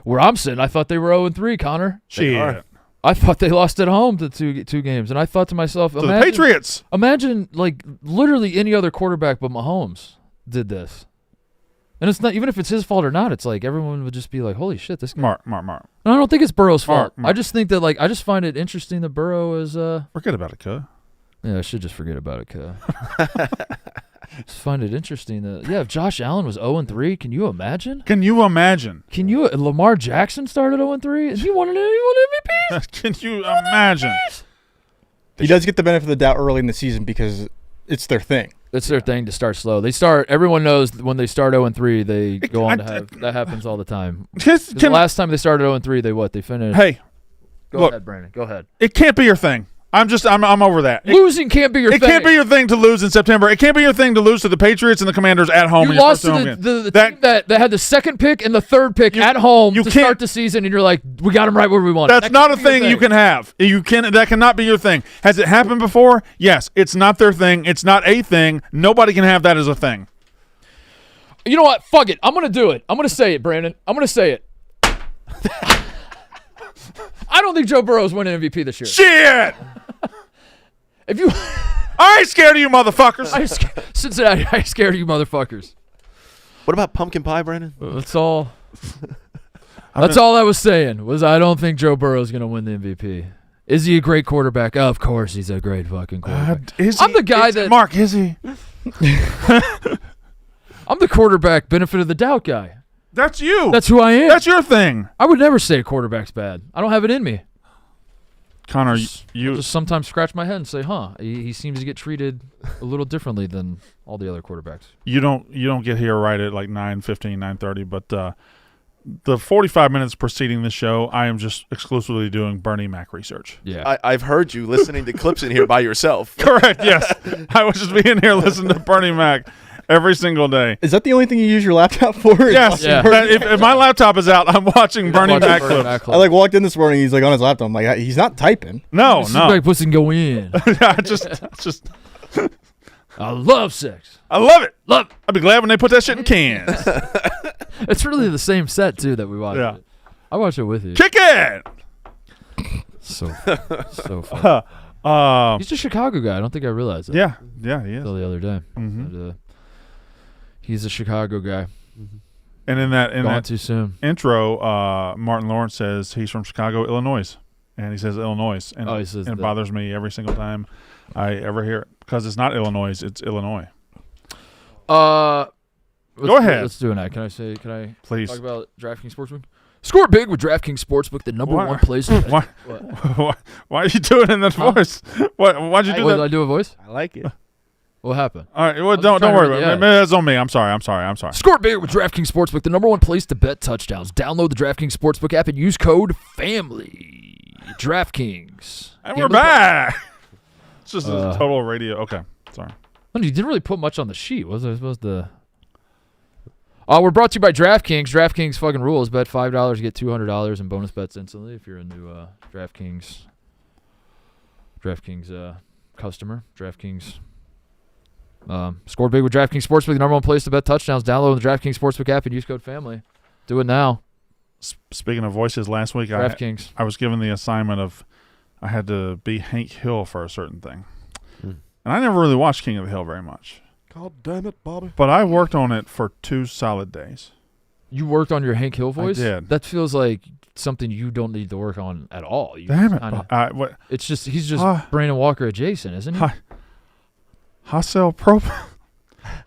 Where I'm sitting, I thought they were 0-3, Connor. Shit. I thought they lost at home to two games, and I thought to myself, To the Patriots. Imagine, like, literally any other quarterback but Mahomes did this. And it's not, even if it's his fault or not, it's like everyone would just be like, holy shit, this guy. Mark. And I don't think it's Burrow's fault. Mark. I just think that, like, I just find it interesting that Burrow is Forget about it, cuz. Yeah, I should just forget about it, cuz. Just find it interesting that if Josh Allen was 0-3, can you imagine? Can you imagine? Lamar Jackson started 0-3 and he won MVPs? Can you imagine? He does get the benefit of the doubt early in the season because it's their thing. It's their thing to start slow. Everyone knows when they start 0-3, they go on to have. That happens all the time. The last time they started 0-3, they finished. Hey, go ahead, Brandon. Go ahead. It can't be your thing. I'm over that. Losing can't be your thing. It can't be your thing to lose in September. It can't be your thing to lose to the Patriots and the Commanders at home. You in your lost first to home game. the team that had the second pick and the third pick at home to start the season, and you're like, we got them right where we want. That's not a thing you can have. That cannot be your thing. Has it happened before? Yes. It's not their thing. It's not a thing. Nobody can have that as a thing. You know what? Fuck it. I'm going to do it. I'm going to say it, Brandon. I'm going to say it. I don't think Joe Burrow's winning MVP this year. Shit! If you, I ain't scared of you motherfuckers. Cincinnati, I ain't scared of you motherfuckers. What about pumpkin pie, Brandon? That's all. That's all I was saying. Was I don't think Joe Burrow's gonna win the MVP. Is he a great quarterback? Of course, he's a great fucking quarterback. I'm the guy that Mark. Is he? I'm the quarterback benefit of the doubt guy. That's you. That's who I am. That's your thing. I would never say a quarterback's bad. I don't have it in me. Connor, I just sometimes scratch my head and say, he seems to get treated a little differently than all the other quarterbacks. You don't get here right at like 9:15, 9:30, but the 45 minutes preceding the show, I am just exclusively doing Bernie Mac research. Yeah. I've heard you listening to clips in here by yourself. Correct, yes. I would just be in here listening to Bernie Mac every single day. Is that the only thing you use your laptop for? Yes. Yeah. If my laptop is out, I'm watching Bernie Mac clips. I walked in this morning. He's on his laptop. I'm like, he's not typing. No. Like pussy can go in. I just I love sex. I love it. I'd be glad when they put that shit in cans. It's really the same set too that we watched. Yeah. I watched it with you. Kick it. So fun. He's a Chicago guy. I don't think I realized that. Yeah, he is. Until the other day. Mhm. He's a Chicago guy. And in that too soon. intro, Martin Lawrence says he's from Chicago, Illinois, and he says Illinois, and, he says and it bothers me every single time I ever hear it because it's not Illinois, it's Illinois. Go ahead. Let's do it. Can I Please. talk about DraftKings Sportsbook? Score big with DraftKings Sportsbook, the number one place. Why are you doing it in that voice? Why'd you do that? Did I do a voice? I like it. What happened? All right, well, don't trying to worry read- about it. yeah. That's on me. I'm sorry. Score big with DraftKings Sportsbook, the number one place to bet touchdowns. Download the DraftKings Sportsbook app and use code FAMILY. DraftKings. And we're back. It's just a total radio. Okay, sorry. You didn't really put much on the sheet. Was I supposed to? We're brought to you by DraftKings. DraftKings fucking rules. Bet $5, get $200 in bonus bets instantly if you're a new DraftKings customer. DraftKings. Score big with DraftKings Sportsbook, the number one place to bet touchdowns. Download the DraftKings Sportsbook app and use code FAMILY. Do it now. Speaking of voices, last week DraftKings. I was given the assignment of I had to be Hank Hill for a certain thing. And I never really watched King of the Hill very much. God damn it, Bobby. But I worked on it for 2 solid days. You worked on your Hank Hill voice? I did. That feels like something you don't need to work on at all. You Damn it. kinda- It's just he's just Brandon Walker adjacent, isn't he? Hassel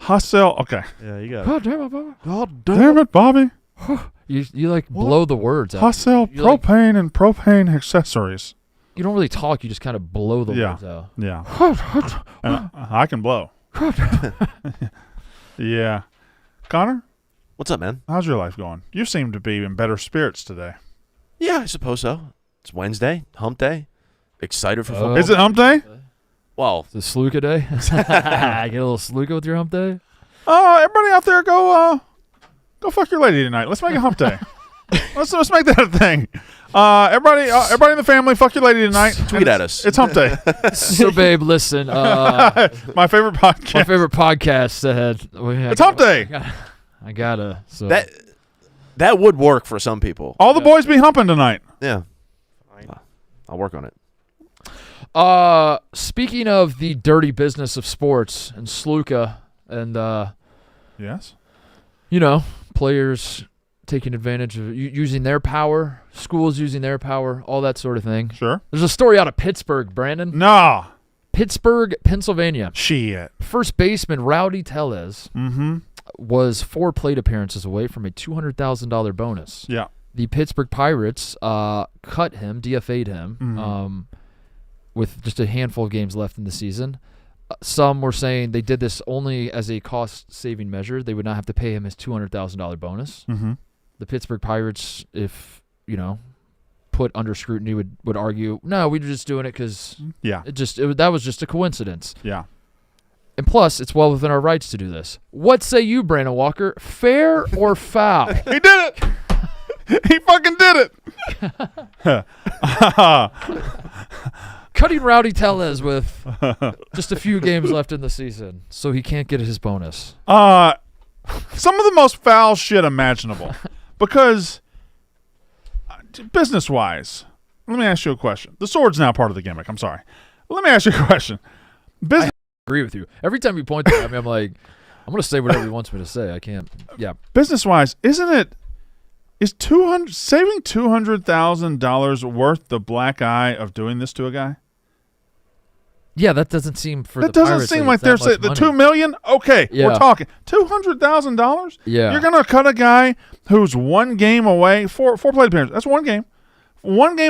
Hassel. Okay. Yeah, you got it. God damn it, Bobby. God damn it, Bobby. You like blow the words out. Hassel You like- propane and propane accessories. You don't really talk. You just kind of blow the Yeah. words out. Yeah. And I can blow. Yeah. Connor, What's up, man? how's your life going? You seem to be in better spirits today. Yeah, I suppose so. It's Wednesday, hump day. Excited for football. Is it hump day? Well, The Sluka day. Get a little Sluka with your hump day. Everybody out there, go fuck your lady tonight. Let's make a hump day. let's make that a thing. Everybody in the family, fuck your lady tonight. tweet at us. It's hump day. So, babe, listen. My favorite podcast. My favorite podcast said It's hump day. I gotta. So That would work for some people. All the boys be humping tonight. Yeah. I'll work on it. Speaking of the dirty business of sports and Sluka and Yes. players taking advantage of using their power, schools using their power, all that sort of thing. Sure. There's a story out of Pittsburgh, Brandon. Nah. Pittsburgh, Pennsylvania. Shit. First baseman Rowdy Telles Mm-hmm. was 4 plate appearances away from a $200,000 bonus. Yeah. The Pittsburgh Pirates cut him, DFA'd him, with just a handful of games left in the season. Some were saying they did this only as a cost-saving measure. They would not have to pay him his $200,000 bonus. Mm-hmm. The Pittsburgh Pirates, if put under scrutiny, would argue, no, we were just doing it because that was just a coincidence. Yeah. And plus, it's well within our rights to do this. What say you, Brandon Walker? Fair or foul? He did it. He fucking did it. Cutting Rowdy Telles with just a few games left in the season, so he can't get his bonus. Some of the most foul shit imaginable. Because business-wise, let me ask you a question. The sword's now part of the gimmick. I'm sorry. Let me ask you a question. I agree with you. Every time you point at me, I'm like, I'm going to say whatever he wants me to say. I can't. Yeah. Business-wise, is saving $200,000 worth the black eye of doing this to a guy? Yeah, that doesn't seem for that the doesn't Pirates seem like they're saying the $2 million. Okay, Yeah. we're talking $200,000. Yeah. You're gonna cut a guy who's one game away, four plate appearances. That's one game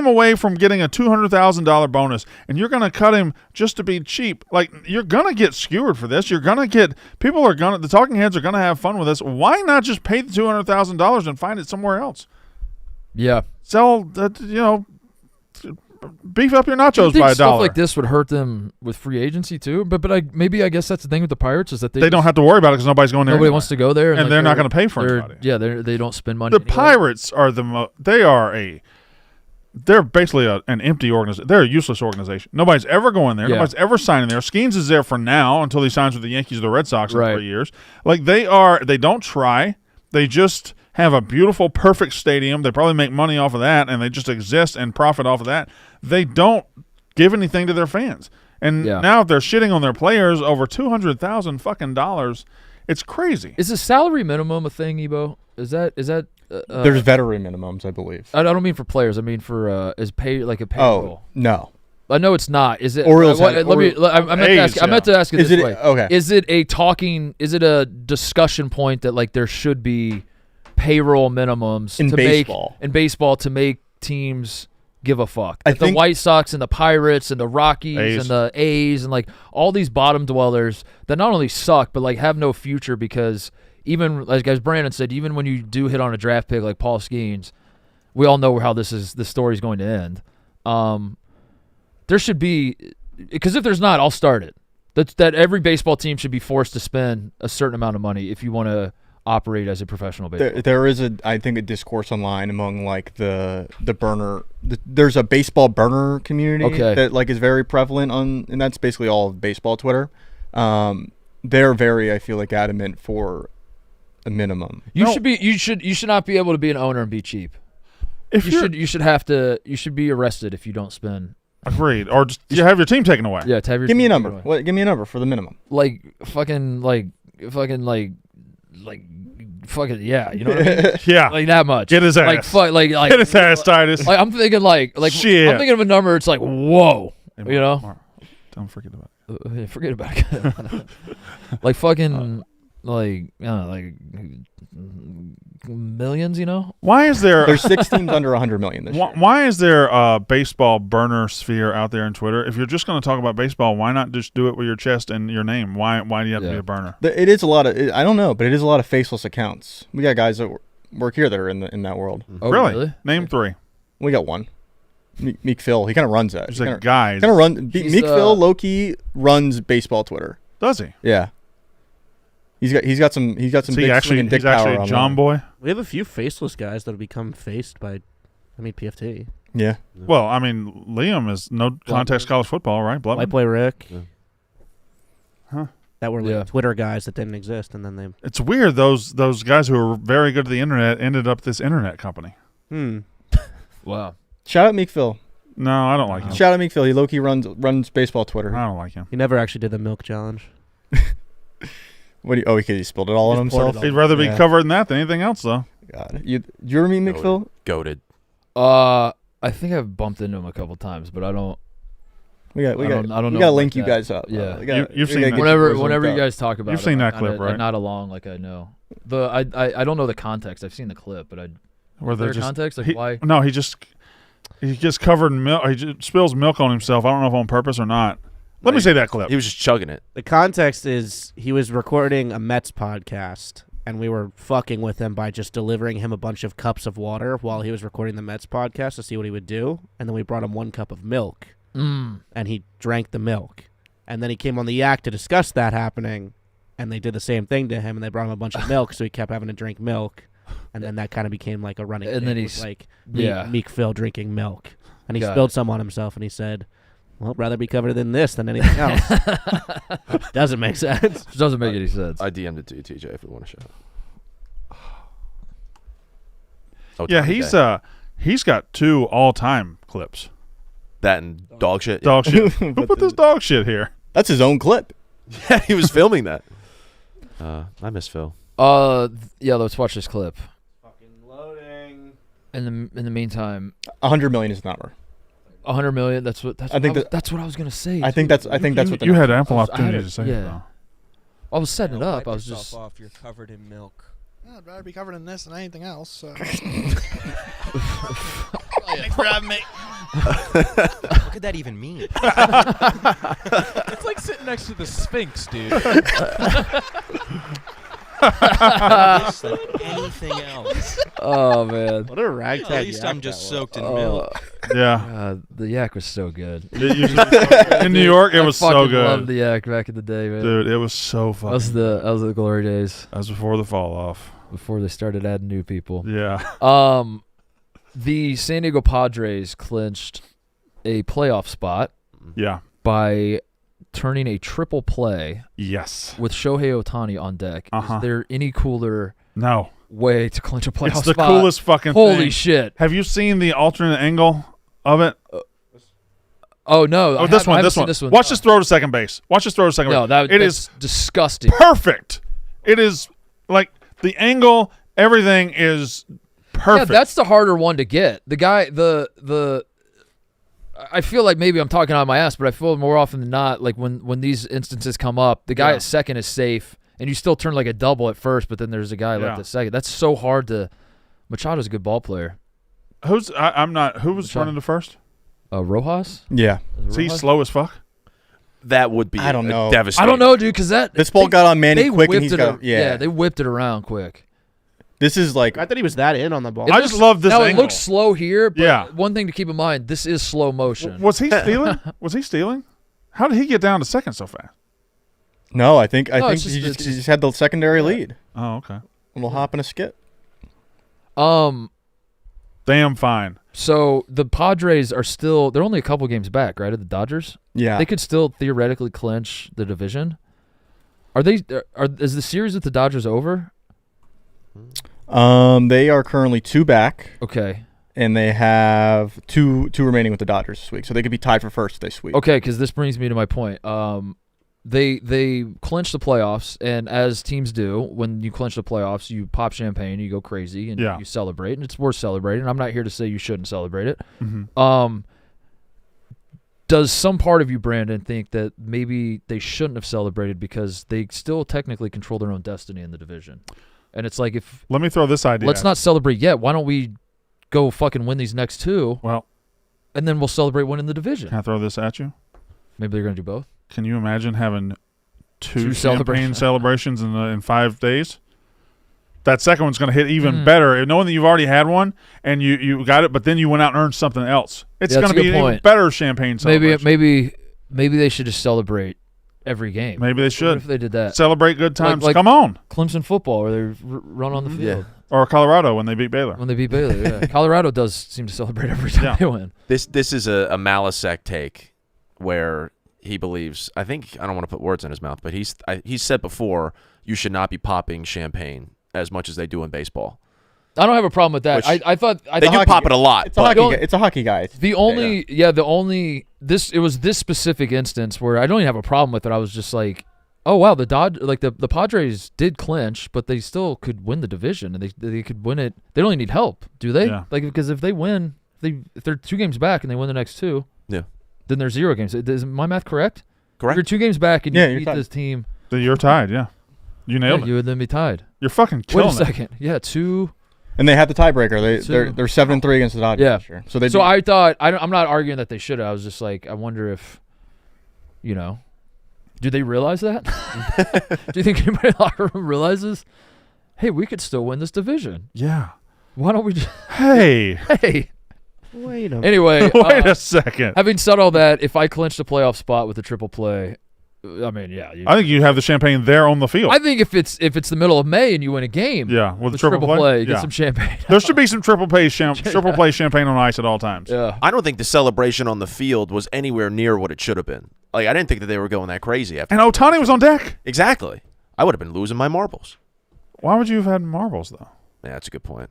away from getting a $200,000 bonus, and you're gonna cut him just to be cheap. Like, you're gonna get skewered for this. The talking heads are gonna have fun with this. Why not just pay the $200,000 and find it somewhere else? Yeah. Sell beef up your nachos by $1. Stuff like this would hurt them with free agency too. But I guess that's the thing with the Pirates is that they don't have to worry about it because nobody's going there. Nobody anyway. wants to go there, and they're not going to pay for anybody. Yeah, they don't spend money. The Pirates are they're basically an empty organization. They're a useless organization. Nobody's ever going there. Yeah. Nobody's ever signing there. Skeens is there for now until he signs with the Yankees or the Red Sox in Right. 3 years. Like, they don't try. They just have a beautiful, perfect stadium. They probably make money off of that, and they just exist and profit off of that. They don't give anything to their fans. And now if they're shitting on their players over $200,000 fucking dollars, it's crazy. Is the salary minimum a thing, Ebo? Is that There's veteran minimums, I believe. I don't mean for players. I mean for is pay like a payroll. Oh, no. I know it's not. Is it? Orioles I had- meant to ask it Is this it way. okay? Is it a discussion point that like there should be payroll minimums In to baseball. to make teams give a fuck? I Like the think- White Sox and the Pirates and the Rockies A's. and the A's and like all these bottom dwellers that not only suck but like have no future because even like as Brandon said, even when you do hit on a draft pick like Paul Skeens, we all know how this story is going to end. There should be, because if there's not, I'll start it. That every baseball team should be forced to spend a certain amount of money if you want to operate as a professional baseball. There is I think a discourse online among like the burner. There's a baseball burner community that like is very prevalent and that's basically all of baseball Twitter. They're very, I feel like, adamant for a minimum. You should not be able to be an owner and be cheap. You should be arrested if you don't spend. Agreed. Or just you have your team taken away. Yeah, to have your Give me a team number. taken away. Give me a number for the minimum. Like fucking yeah, you know what I mean? Yeah. Like that much. Get his ass. Like Get his ass, Titus. Like I'm thinking Shit. I'm thinking of a number. It's like whoa, Hey, you know. Mark, don't forget about it. Forget about it. Like fucking like millions, you know. Why is there? There's 6 teams under 100 million this year. Why is there a baseball burner sphere out there on Twitter? If you're just going to talk about baseball, why not just do it with your chest and your name? Why do you have to be a burner? It is a lot of. I don't know, but it is a lot of faceless accounts. We got guys that work here that are in that world. Oh, really? Name 3. We got one. Meek Phil. He kind of runs that. He's like guys. Kind of run. Meek Phil, low-key runs baseball Twitter. Does he? Yeah. He's got some big swinging dick he's actually power a John online. boy. We have a few faceless guys that'll become faced by, PFT. Yeah. Well, Liam is no context college football, right? White Boy Rick. Yeah. Huh. That were like Twitter guys that didn't exist, and then they. It's weird. Those guys who are very good at the internet ended up this internet company. Wow. Shout out Meek Phil. No, I don't like him. Shout out Meek Phil. He low-key runs baseball Twitter. I don't like him. He never actually did the milk challenge. Because he spilled it all on himself. He'd rather be covered in that than anything else, though. God, you ever meet Meek Phil? Goated. I think I've bumped into him a couple times, but I don't. We got I don't know to about link you that. guys up. Yeah. You've seen that. Whenever you guys talk about You've it, seen that I clip, kinda, right? Like, not along, like I know. I don't know the context. I've seen the clip, but Where they're just context, like why? No, he gets covered in milk. He just spills milk on himself. I don't know if on purpose or not. Let me say that clip. He was just chugging it. The context is he was recording a Mets podcast, and we were fucking with him by just delivering him a bunch of cups of water while he was recording the Mets podcast to see what he would do. And then we brought him 1 cup of milk, and he drank the milk. And then he came on the yak to discuss that happening, and they did the same thing to him, and they brought him a bunch of milk, so he kept having to drink milk. And then that kind of became like a running thing. And then he's like Meek Phil drinking milk. And he spilled some on himself, and he said, well, I'd rather be covered in this than anything else. Doesn't make sense. Doesn't make any sense. I DM'd it to you, TJ, if we want to show it. Oh, Yeah, Tony he's got 2 all-time clips. that and dog shit. Dog shit. Who put this dog shit here? That's his own clip. Yeah, he was filming that. I miss Phil. Yeah, let's watch this clip. Fucking loading. In the meantime, 100 million is the number. 100 million. That's what I was gonna say. I think that's what the You had number is. ample opportunity had to it, say yeah. it, though. I was setting it up. I was Wipe just. yourself off. You're covered in milk. Yeah, I'd rather be covered in this than anything else. So. Thanks for having me. What could that even mean? It's like sitting next to the Sphinx, dude. This than anything else. Oh man. What a ragtag. At least I'm just soaked in milk. Yeah. The yak was so good. In New York, it was so I loved good. the yak back in the day, man. Dude, it was so fun. That was the glory days That was before the fall off. before they started adding new people. Yeah. The San Diego Padres clinched a playoff spot Yeah. by turning a triple play Yes. with Shohei Ohtani on deck. Uh-huh. Is there any cooler No. way to clinch a playoff It's the spot? coolest fucking Holy thing. shit. Have you seen the alternate angle of it? Oh, no. Oh, I this haven't one. seen this one. Watch this throw to second base. Watch this throw to second No, base. It that's is disgusting. perfect. It is like the angle, everything is perfect. Yeah, that's the harder one to get. The guy, I feel like maybe I'm talking out of my ass, but I feel more often than not, like when these instances come up, the guy at second is safe, and you still turn like a double at first, but then there's a guy left at second. That's so hard to. Machado's a good ball player. I'm not. Who was running to first? Rojas? Yeah. Is he slow as fuck? That would be I don't know. devastating. I don't know, dude, because This ball got on Manny quick, and he's got they whipped it around quick. This is like I thought he was that in on the ball. I just love this Now, angle. it looks slow here, but Yeah. one thing to keep in mind, this is slow motion. Was he stealing? Was he stealing? How did he get down to second so fast? no. I think it's he just- just had the secondary lead. Oh, okay. A little hop and a skip. Damn fine. So the Padres are still, they're only a couple games back, right, of the Dodgers? Yeah. They could still theoretically clinch the division. Is the series with the Dodgers over? They are currently 2 back, Okay. and they have two remaining with the Dodgers this week, so they could be tied for first if they sweep. Okay, because this brings me to my point. They clinch the playoffs, and as teams do, when you clinch the playoffs, you pop champagne, you go crazy, and you celebrate, and it's worth celebrating. I'm not here to say you shouldn't celebrate it. Mm-hmm. Does some part of you, Brandon, think that maybe they shouldn't have celebrated because they still technically control their own destiny in the division? And it's like, if Let me throw this idea. let's not celebrate yet. Why don't we go fucking win these next 2, Well, and then we'll celebrate winning the division? can I throw this at you? Maybe they're going to do both. Can you imagine having 2 Two champagne celebrations. celebrations in 5 days? That second one's going to hit even better, knowing that you've already had one and you got it, but then you went out and earned something else. It's Yeah, going that's to a be good an even point. better champagne celebration. Maybe they should just celebrate every game. Maybe they What should if they did that? celebrate good times. like- Come on, Clemson football, where they run on the field or Colorado when they beat Baylor. when they beat Baylor. Yeah, Colorado does seem to celebrate every time they win. This is a Malasek take where he believes. I don't want to put words in his mouth, but he's said before you should not be popping champagne as much as they do in baseball. I don't have a problem with that. Which I thought They do hockey pop guy. it a lot. It's but a hockey guy. the only it was this specific instance where I don't even have a problem with it. I was just like, oh wow, the Padres did clinch, but they still could win the division, and they could win it. They don't even need help, do they? Yeah. Like, because if they win, if they're 2 games back and they win the next 2, Yeah. then they're 0 games. Is my math correct? Correct. You're 2 games back and Yeah, you you're beat tied. this team. So you're tied. Yeah, you nailed it. You would then be tied. You're fucking Wait killing a second. Yeah, 2. And they had the tiebreaker. Two. They're 7-3 against the Dodgers Yeah. this year. So they So I thought I'm not arguing that they should have. I was just like, I wonder if You know, do they realize that? Do you think anybody in the locker room realizes, hey, we could still win this division? Yeah. Why don't we just Hey. hey? Wait a minute. Anyway, Wait a second. having said all that, if I clinched a playoff spot with a triple play, I mean, yeah. I think you have the champagne there on the field. I think if it's the middle of May and you win a game, Yeah, with with triple play? get Yeah. some champagne. There should be some triple play champagne on ice at all times. Yeah. I don't think the celebration on the field was anywhere near what it should have been. Like, I didn't think that they were going that crazy after. And Ohtani was on deck. Exactly. I would have been losing my marbles. Why would you have had marbles, though? Yeah, that's a good point.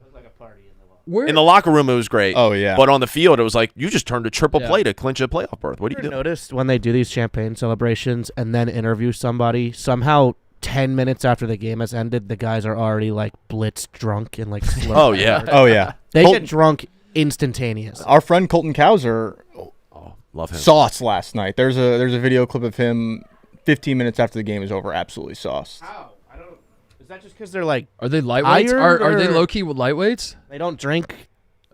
Where In the locker room, it was great. Oh, yeah. But on the field, it was like, you just turned a triple Yeah. play to clinch a playoff berth. What are you Ever doing? noticed when they do these champagne celebrations and then interview somebody, somehow 10 minutes after the game has ended, the guys are already like blitz drunk and like slurping. Oh, yeah. Oh, yeah. They Colton- get drunk instantaneous. Our friend Colton Cowser Oh, love him. sauced last night. There's a video clip of him 15 minutes after the game is over, absolutely sauced. How? I don't. Is that just because they're like are they lightweights? Tired Are they or- low key with lightweights? they don't drink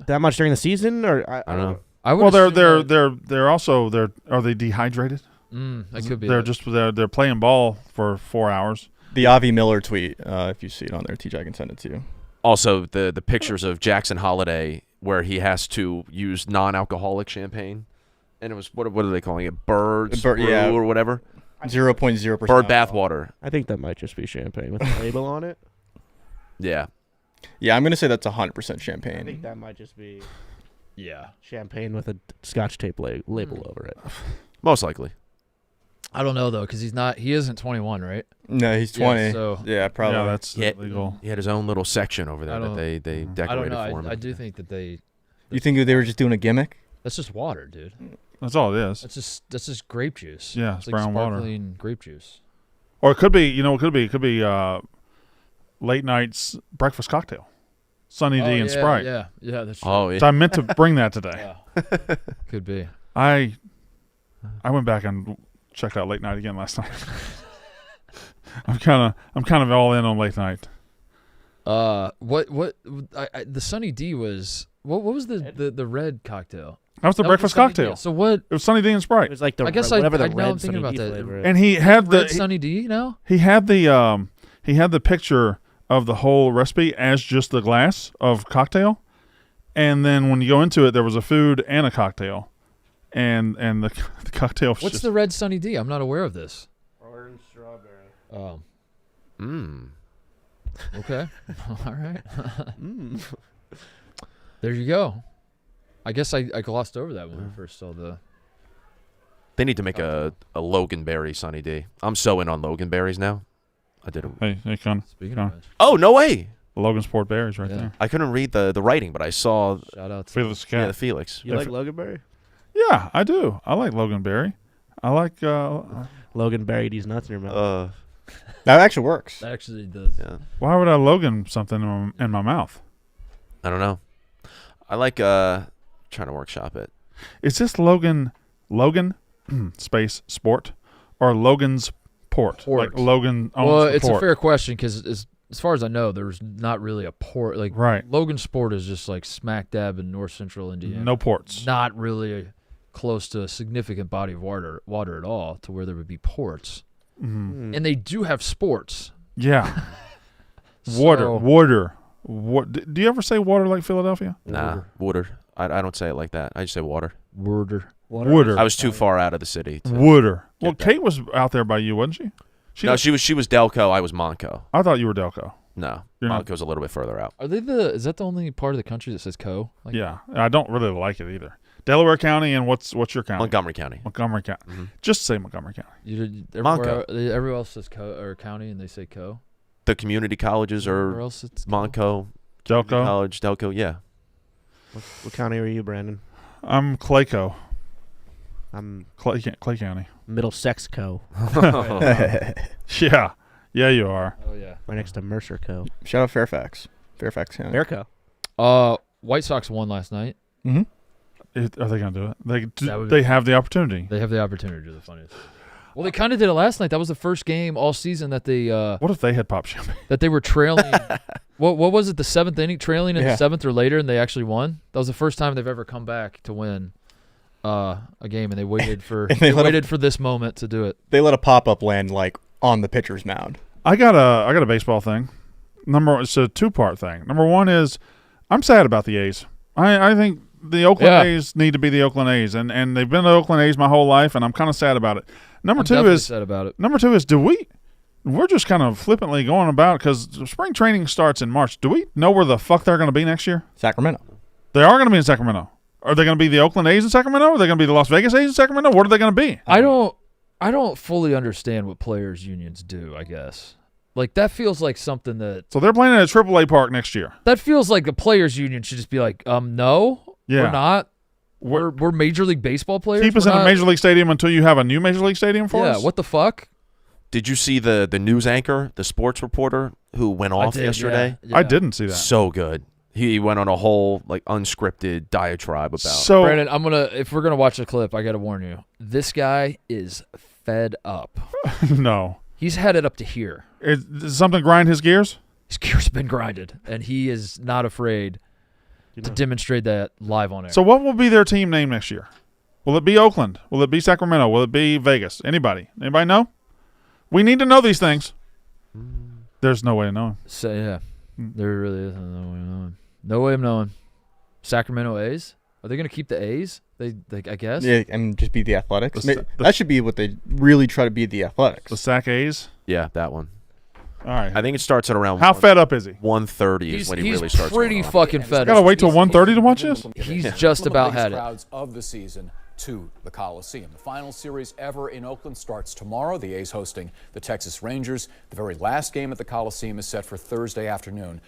that much during the season, or I don't know. I would Well, assume they're also are they dehydrated? that could be. They're it. just they're playing ball for 4 hours. The Avi Miller tweet, if you see it on there, TJ, I can send it to you. Also, the pictures of Jackson Holiday where he has to use non-alcoholic champagne. And it was, what are they calling it? Birds Bird- brew yeah. or whatever? 0.0%. Bird bath water. I think that might just be champagne with a label on it. Yeah. Yeah, I'm going to say that's 100% I think champagne. that might just be Yeah. champagne with a Scotch tape label over it. Most likely. I don't know though, because he isn't 21, right? No, he's Yeah, 20. so- Yeah, probably. Yeah, that's Yeah. illegal. He had his own little section over there I that don't- they I don't decorated know. for him. I do think that You think they were just doing a gimmick? that's just water, dude. That's all it is. That's just grape juice. Yeah, it's it's brown water. sparkling grape juice. Or it could be, it could be late night's breakfast cocktail, Sunny D and Sprite. Yeah, that's true. Oh, yeah. So I meant to bring that today. Yeah. Could be. I went back and checked out late night again last night. I'm kind of all in on late night. The Sunny D was what was the red cocktail? That was the That breakfast Sunny cocktail. D. So what? It was Sunny D and It Sprite, was like the I guess whatever the now red I'm thinking Sunny about D that. flavor is. and he had Red the Sunny D now? he had the picture of the whole recipe as just the glass of cocktail, and then when you go into it, there was a food and a cocktail, and the cocktail. Was What's just, the red Sunny D? I'm not aware of this. Orange strawberry. Oh, Mm. okay. All right. There you go. I guess I glossed over that when we first saw the. They need to make a Loganberry Sunny D. I'm so in on Loganberries now. I did it. hey, Con, Speaking Yeah. of which, Oh, no way. Logan Sport Berries right Yeah. there. I couldn't read the writing, but I saw shout out to Felix yeah, Cat. the Felix. You like Loganberry? Yeah, I do. I like Logan Berry. I like. Logan buried these nuts in your mouth. That actually works. that actually does. Yeah. Why would I Logan something in my mouth? I don't know. I like trying to workshop it. Is this Logan space sport or Logan's port? Port. Like Logan owns Well, the it's port. a fair question because as far as I know, there's not really a port. Like Right. Logan Sport is just like smack dab in north central Indiana. No ports. Not really close to a significant body of water at all to where there would be ports. Mhm. And they do have sports. Yeah. So- Water. What? Do you ever say water like Philadelphia? Nah, water. I don't say it like that. I just say water. Water. Water. I was too far out of the city. To Water. Well, that. Kate was out there by you, wasn't she? No, she was Delco. I was Monco. I thought you were Delco. No, You're not- Monco's a little bit further out. Are they is that the only part of the country that says co? Like, Yeah, I don't really like it either. Delaware County and what's your county? Montgomery County. Montgomery County. Mhm. Just say Montgomery County. Everywhere else says co or county and they say co. The community colleges Where are else it's co? Monco, Delco. College, Delco. Yeah. What county are you, Brandon? I'm Clayco. I'm Clay County. Middlesex Co. Yeah. Yeah, you are. Oh yeah. Right next to Mercer Co. Shout out Fairfax. Fairfax County. Fairco. White Sox won last night. Mm-hmm. Are they going to do it? That would- They have the opportunity. They have the opportunity to do the funniest. Well, they kind of did it last night. That was the first game all season that they What if they had pop champagne? that they were trailing. what was it? The seventh inning, trailing in Yeah. the seventh or later, and they actually won. That was the first time they've ever come back to win a game, and they waited for And they let waited for this moment to do it. They let a pop-up land like on the pitcher's mound. I got a baseball thing. It's a two-part thing. Number one is I'm sad about the A's. I think the Oakland A's need to be the Oakland A's, and they've been the Oakland A's my whole life, and I'm kind of sad about it. Number two is we're just kind of flippantly going about because spring training starts in March. Do we know where the fuck they're going to be next year? Sacramento. They are going to be in Sacramento. Are they going to be the Oakland A's in Sacramento? Are they going to be the Las Vegas A's in Sacramento? What are they going to be? I don't fully understand what players' unions do, I guess. Like, that feels like something that... So they're playing at a AAA park next year. That feels like the players' union should just be like, no, Yeah. we're not. We're Major League Baseball players. Keep us in a Major League Stadium until you have a new Major League Stadium for us? Yeah, what the fuck? Did you see the news anchor, the sports reporter who went off yesterday? I didn't see that. So good. He went on a whole unscripted diatribe about. So Brandon, if we're gonna watch the clip, I gotta warn you. This guy is fed up. No. He's headed up to here. Does something grind his gears? His gears have been grinded, and he is not afraid to demonstrate that live on air. So what will be their team name next year? Will it be Oakland? Will it be Sacramento? Will it be Vegas? Anybody know? We need to know these things. There's no way of knowing. So, yeah, there really isn't no way of knowing. No way of knowing. Sacramento A's? Are they going to keep the A's? They I guess. Yeah, and just be the Athletics. That should be what they really try to be, the Athletics. The Sac A's? Yeah, that one. All right. I think it starts at around. How fed up is he? 1:30 is when he really starts. He's pretty fucking fed up. Gotta wait till 1:30 to watch this? He's just about had it. Crowds of the season to the Coliseum. The final series ever in Oakland starts tomorrow. The A's hosting the Texas Rangers. The very last game at the Coliseum is set for Thursday afternoon,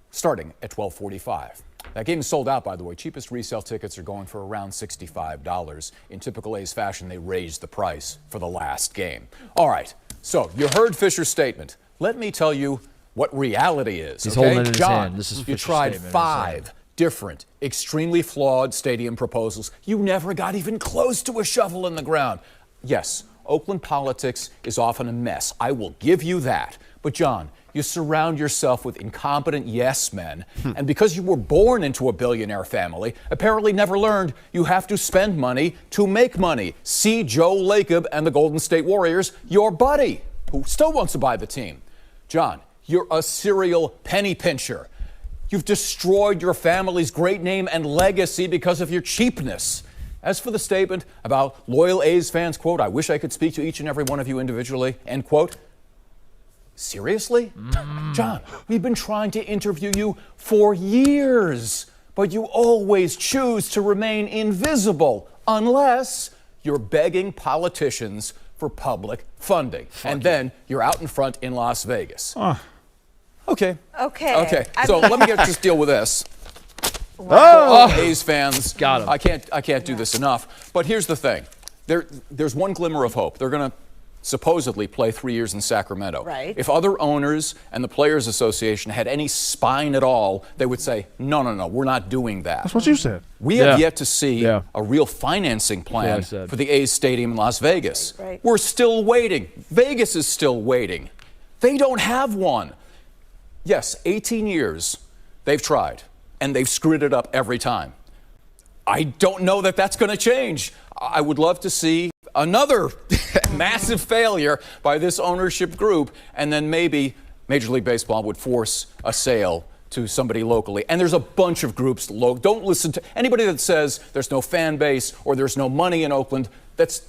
starting at 12:45. That game is sold out, by the way. Cheapest resale tickets are going for around $65. In typical A's fashion, they raised the price for the last game. All right, so you heard Fisher's statement. Let me tell you what reality is. He's okay? holding it in his John, hand. This is you Fisher's tried statement in his 5 different, extremely flawed stadium proposals. You never got even close to a shovel in the ground. Yes, Oakland politics is often a mess. I will give you that. But, John, you surround yourself with incompetent yes men, and because you were born into a billionaire family, apparently never learned you have to spend money to make money. See Joe Lacob and the Golden State Warriors, your buddy, who still wants to buy the team. John, you're a serial penny pincher. You've destroyed your family's great name and legacy because of your cheapness. As for the statement about loyal A's fans, quote, I wish I could speak to each and every one of you individually, end quote. Seriously? John, we've been trying to interview you for years, but you always choose to remain invisible unless you're begging politicians for public funding. Then you're out in front in Las Vegas. Okay. So let me just deal with this. A's fans, got him. I can't do this enough. But here's the thing. There's one glimmer of hope. They're going to supposedly play 3 years in Sacramento. Right. If other owners and the Players Association had any spine at all, they would say, no, we're not doing that. That's what you said. We have yet to see Yeah. a real financing plan That's what I said. for the A's stadium in Las Vegas. Right. We're still waiting. Vegas is still waiting. They don't have one. Yes, 18 years they've tried, and they've screwed it up every time. I don't know that that's going to change. I would love to see another massive failure by this ownership group, and then maybe Major League Baseball would force a sale to somebody locally. And there's a bunch of groups. Don't listen to anybody that says there's no fan base or there's no money in Oakland. That's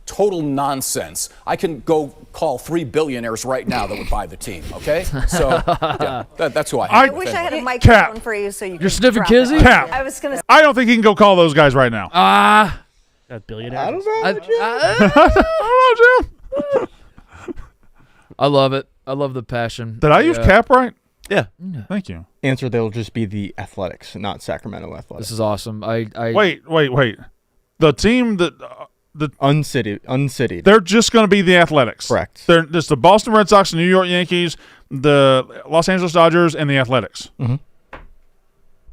total nonsense. I can go call 3 billionaires right now that would buy the team, okay? So yeah, that's who I I am. wish I had a microphone for you so you You're sniffing drop it. Kizzy? Cap. I was going to I don't think he can go call those guys right now. That billionaire. I don't know. I don't know, Jim. I love it. I love the passion. Did I use Cap right? Yeah. Thank you. Answer, they'll just be the Athletics, not Sacramento Athletics. This is awesome. Wait. The team that Uncitied. they're just going to be the Athletics. Correct. They're just the Boston Red Sox, the New York Yankees, the Los Angeles Dodgers, and the Athletics.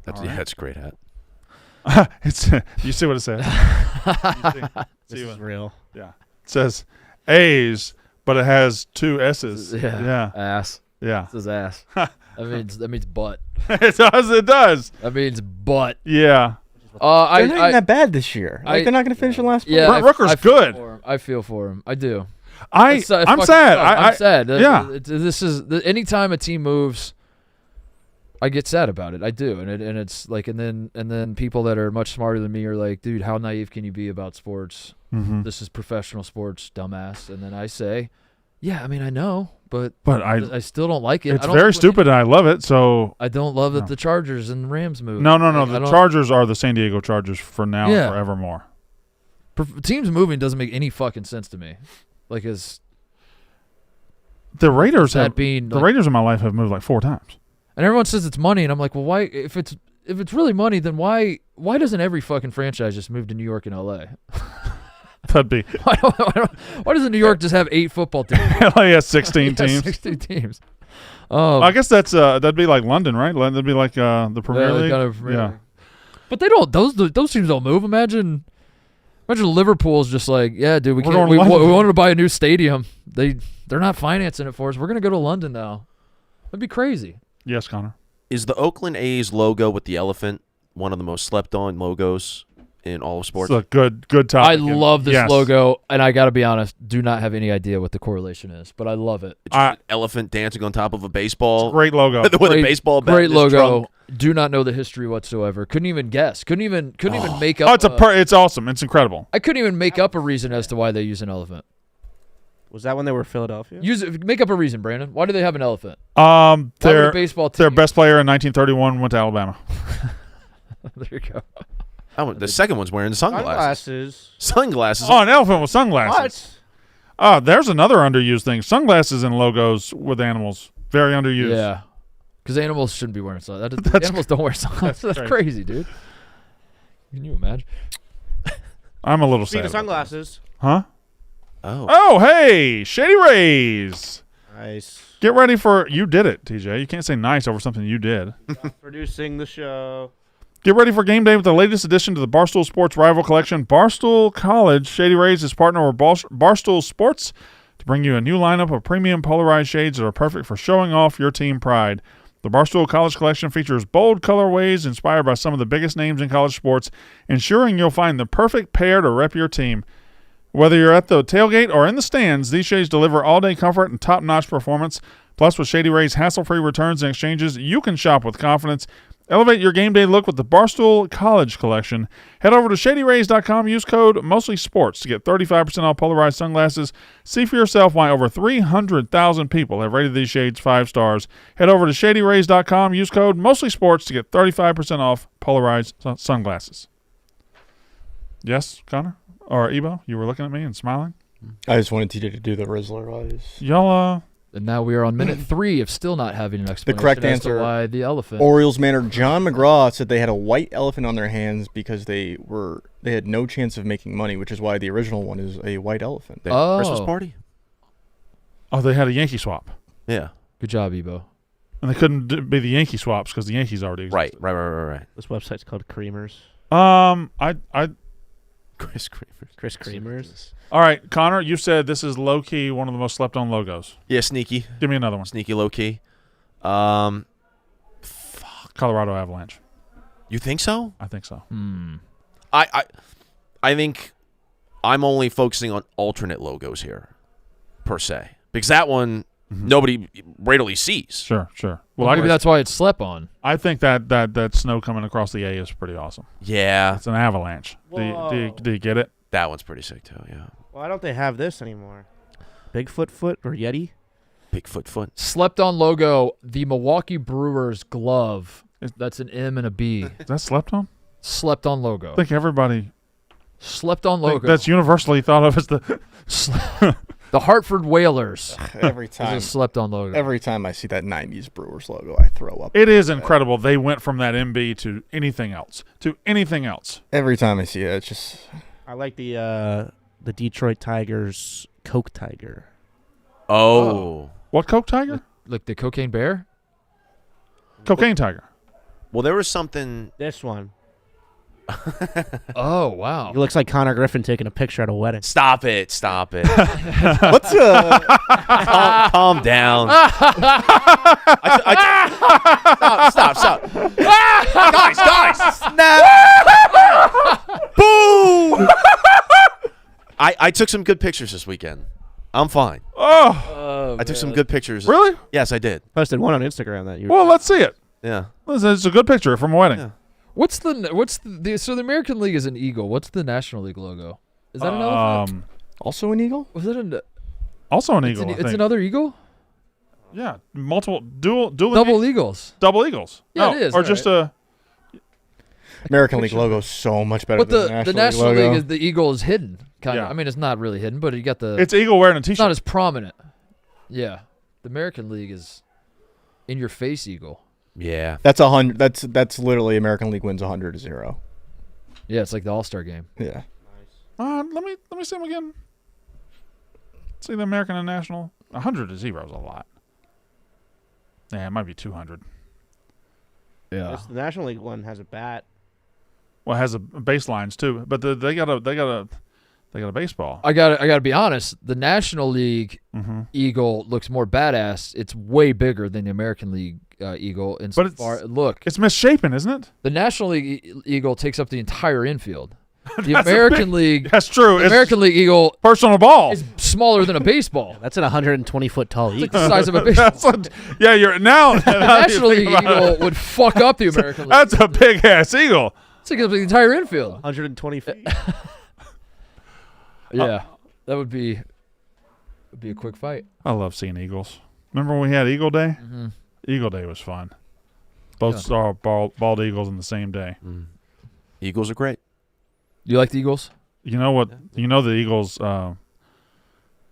That's a great hat. It's you see what it says? This is real. Yeah. It says A's, but it has 2 S's. Yeah. Ass. Yeah. This is ass. That means butt. It does. That means butt. Yeah. They're not even that bad this year. Like, they're not going to finish in last place. Yeah, Brent Rooker's good. I feel for him. I do. I'm sad. I'm sad. Yeah. This is anytime a team moves, I get sad about it. I do, and it's like, and then people that are much smarter than me are like, dude, how naive can you be about sports? Mm-hmm. This is professional sports, dumbass. And then I say, yeah, I mean, I know, but I still don't like it. It's very stupid, and I love it. So I don't love that the Chargers and the Rams move. No. The Chargers are the San Diego Chargers for now and forevermore. Teams moving doesn't make any fucking sense to me. Like, as the Raiders the Raiders in my life have moved like 4 times. And everyone says it's money, and I'm like, well, why? If it's really money, then why doesn't every fucking franchise just move to New York and LA? That'd be. Why doesn't New York just have 8 football teams? LA has 16 teams. 16 teams. I guess that'd be like London, right? That'd be like the Premier League. Kind of, but they don't. Those teams don't move. Imagine Liverpool's just like, yeah, dude, we wanted to buy a new stadium. They're not financing it for us. We're gonna go to London now. That'd be crazy. Yes, Connor. Is the Oakland A's logo with the elephant one of the most slept-on logos in all of sports? It's a good topic. I love this logo, and I got to be honest, do not have any idea what the correlation is, but I love it. It's just an elephant dancing on top of a baseball. Great logo. With a baseball bat. Great logo. Do not know the history whatsoever. Couldn't even guess. Couldn't even make up. It's awesome. It's incredible. I couldn't even make up a reason as to why they use an elephant. Was that when they were Philadelphia? Make up a reason, Brandon. Why do they have an elephant? Their baseball team. Their best player in 1931 went to Alabama. There you go. The second one's wearing sunglasses. Sunglasses. Oh, an elephant with sunglasses. What? There's another underused thing. Sunglasses and logos with animals. Very underused. Yeah. Because animals shouldn't be wearing sunglasses. Animals don't wear sunglasses. That's crazy, dude. Can you imagine? I'm a little sad. Speaking of sunglasses. Huh? Oh, hey, Shady Rays. Nice. Get ready for you did it, TJ. You can't say nice over something you did. Producing the show. Get ready for game day with the latest addition to the Barstool Sports Rival Collection. Barstool College Shady Rays is partnered with Barstool Sports to bring you a new lineup of premium polarized shades that are perfect for showing off your team pride. The Barstool College Collection features bold colorways inspired by some of the biggest names in college sports, ensuring you'll find the perfect pair to rep your team. Whether you're at the tailgate or in the stands, these shades deliver all-day comfort and top-notch performance. Plus, with Shady Rays' hassle-free returns and exchanges, you can shop with confidence. Elevate your game day look with the Barstool College Collection. Head over to ShadyRays.com. Use code MOSTLYSPORTS to get 35% off polarized sunglasses. See for yourself why over 300,000 people have rated these shades 5 stars. Head over to ShadyRays.com. Use code MOSTLYSPORTS to get 35% off polarized sunglasses. Yes, Connor? Or Ebo, you were looking at me and smiling? I just wanted TJ to do the Rizzler eyes. Y'all, And now we are on minute 3 of still not having an explanation. The correct as answer, to why the elephant. Orioles manager John McGraw said they had a white elephant on their hands because they had no chance of making money, which is why the original one is a white elephant. Christmas party? Oh, they had a Yankee swap. Yeah. Good job, Ebo. And they couldn't be the Yankee swaps because the Yankees already existed. Right. This website's called Creamers. Chris Creamers. Chris Creamers. All right, Connor, you said this is low-key one of the most slept-on logos. Yeah, sneaky. Give me another one. Sneaky low-key. Colorado Avalanche. You think so? I think so. I think I'm only focusing on alternate logos here, per se. Because that one, nobody readily sees. Sure. Well, maybe that's why it's slept on. I think that snow coming across the A is pretty awesome. Yeah. It's an avalanche. Do you get it? That one's pretty sick, too, yeah. Why don't they have this anymore? Bigfoot foot or Yeti? Bigfoot foot. Slept on logo, the Milwaukee Brewers glove. That's an M and a B. Is that slept on? Slept on logo. I think everybody. Slept on logo. That's universally thought of as the. The Hartford Whalers. Every time. Is a slept on logo. Every time I see that 90s Brewers logo, I throw up. It is incredible. They went from that MB to anything else. Every time I see it, it's just. I like the Detroit Tigers Coke Tiger. Oh. What Coke Tiger? Like the Cocaine Bear? Cocaine Tiger. Well, there was something. This one. Oh, wow. He looks like Connor Griffin taking a picture at a wedding. Stop it. What's Calm down. Stop. Guys. I took some good pictures this weekend. I'm fine. Oh, I took some good pictures. Really? Yes, I did. Posted one on Instagram that you. Well, let's see it. Yeah. It's a good picture from a wedding. Yeah. What's the American League is an eagle. What's the National League logo? Is that an elephant? Also an eagle? Was it an? Also an eagle. It's another eagle. Yeah, multiple dual Double eagles. Double eagles. Yeah, no, it is. or just a. American League logo is so much better But than the National League is the eagle is hidden. Kind of. Yeah. I mean, it's not really hidden, but you got the. It's eagle wearing a It's t-shirt. not as prominent. Yeah, the American League is in your face eagle. Yeah. That's 100. That's literally American League wins 100-0. Yeah, it's like the All-Star game. Yeah. Let me see them again. See the American and National. 100-0 is a lot. Yeah, it might be 200. Yeah. The National League one has a bat. Well, it has a baselines too, but they got a baseball. I gotta be honest. The National League eagle looks more badass. It's way bigger than the American League eagle. Look, it's misshapen, isn't it? The National League eagle takes up the entire infield. The American League. That's true. The American League eagle personal ball is smaller than a baseball. That's an 120-foot tall eagle. It's like the size of a baseball. Yeah, you're now. The National League eagle would fuck up the American League. That's a big ass eagle. It's like the entire infield. 120 feet. Yeah, that would be a quick fight. I love seeing eagles. Remember when we had Eagle Day? Mm-hmm. Eagle Day was fun. Both saw bald eagles in the same day. Eagles are great. You like the Eagles? You know what? You know the Eagles. Oh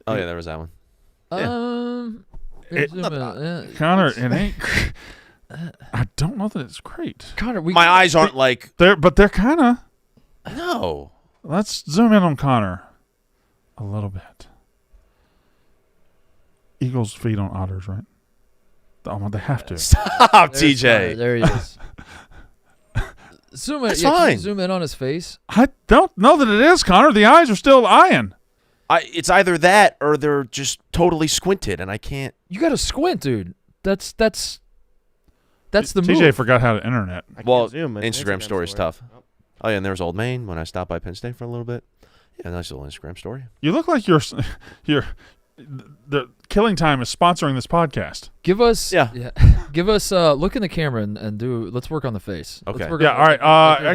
yeah, there was that one. Connor, it ain't. I don't know that it's great. Connor, my eyes aren't like they're kind of. No. Let's zoom in on Connor a little bit. Eagles feed on otters, right? Oh, they have to. Stop, TJ. There he is. Zoom in. That's Can fine. you zoom in on his face? I don't know that it is, Connor. The eyes are still eyeing. It's either that or they're just totally squinted, and I can't. You got to squint, dude. That's the move. TJ forgot how to internet. Well, zoom in. Instagram story is tough. Oh yeah, and there's Old Main when I stopped by Penn State for a little bit. Yeah, nice little Instagram story. You look like the Killing Time is sponsoring this podcast. Give us give us look in the camera and do. Let's work on the face. Okay. Yeah. All right.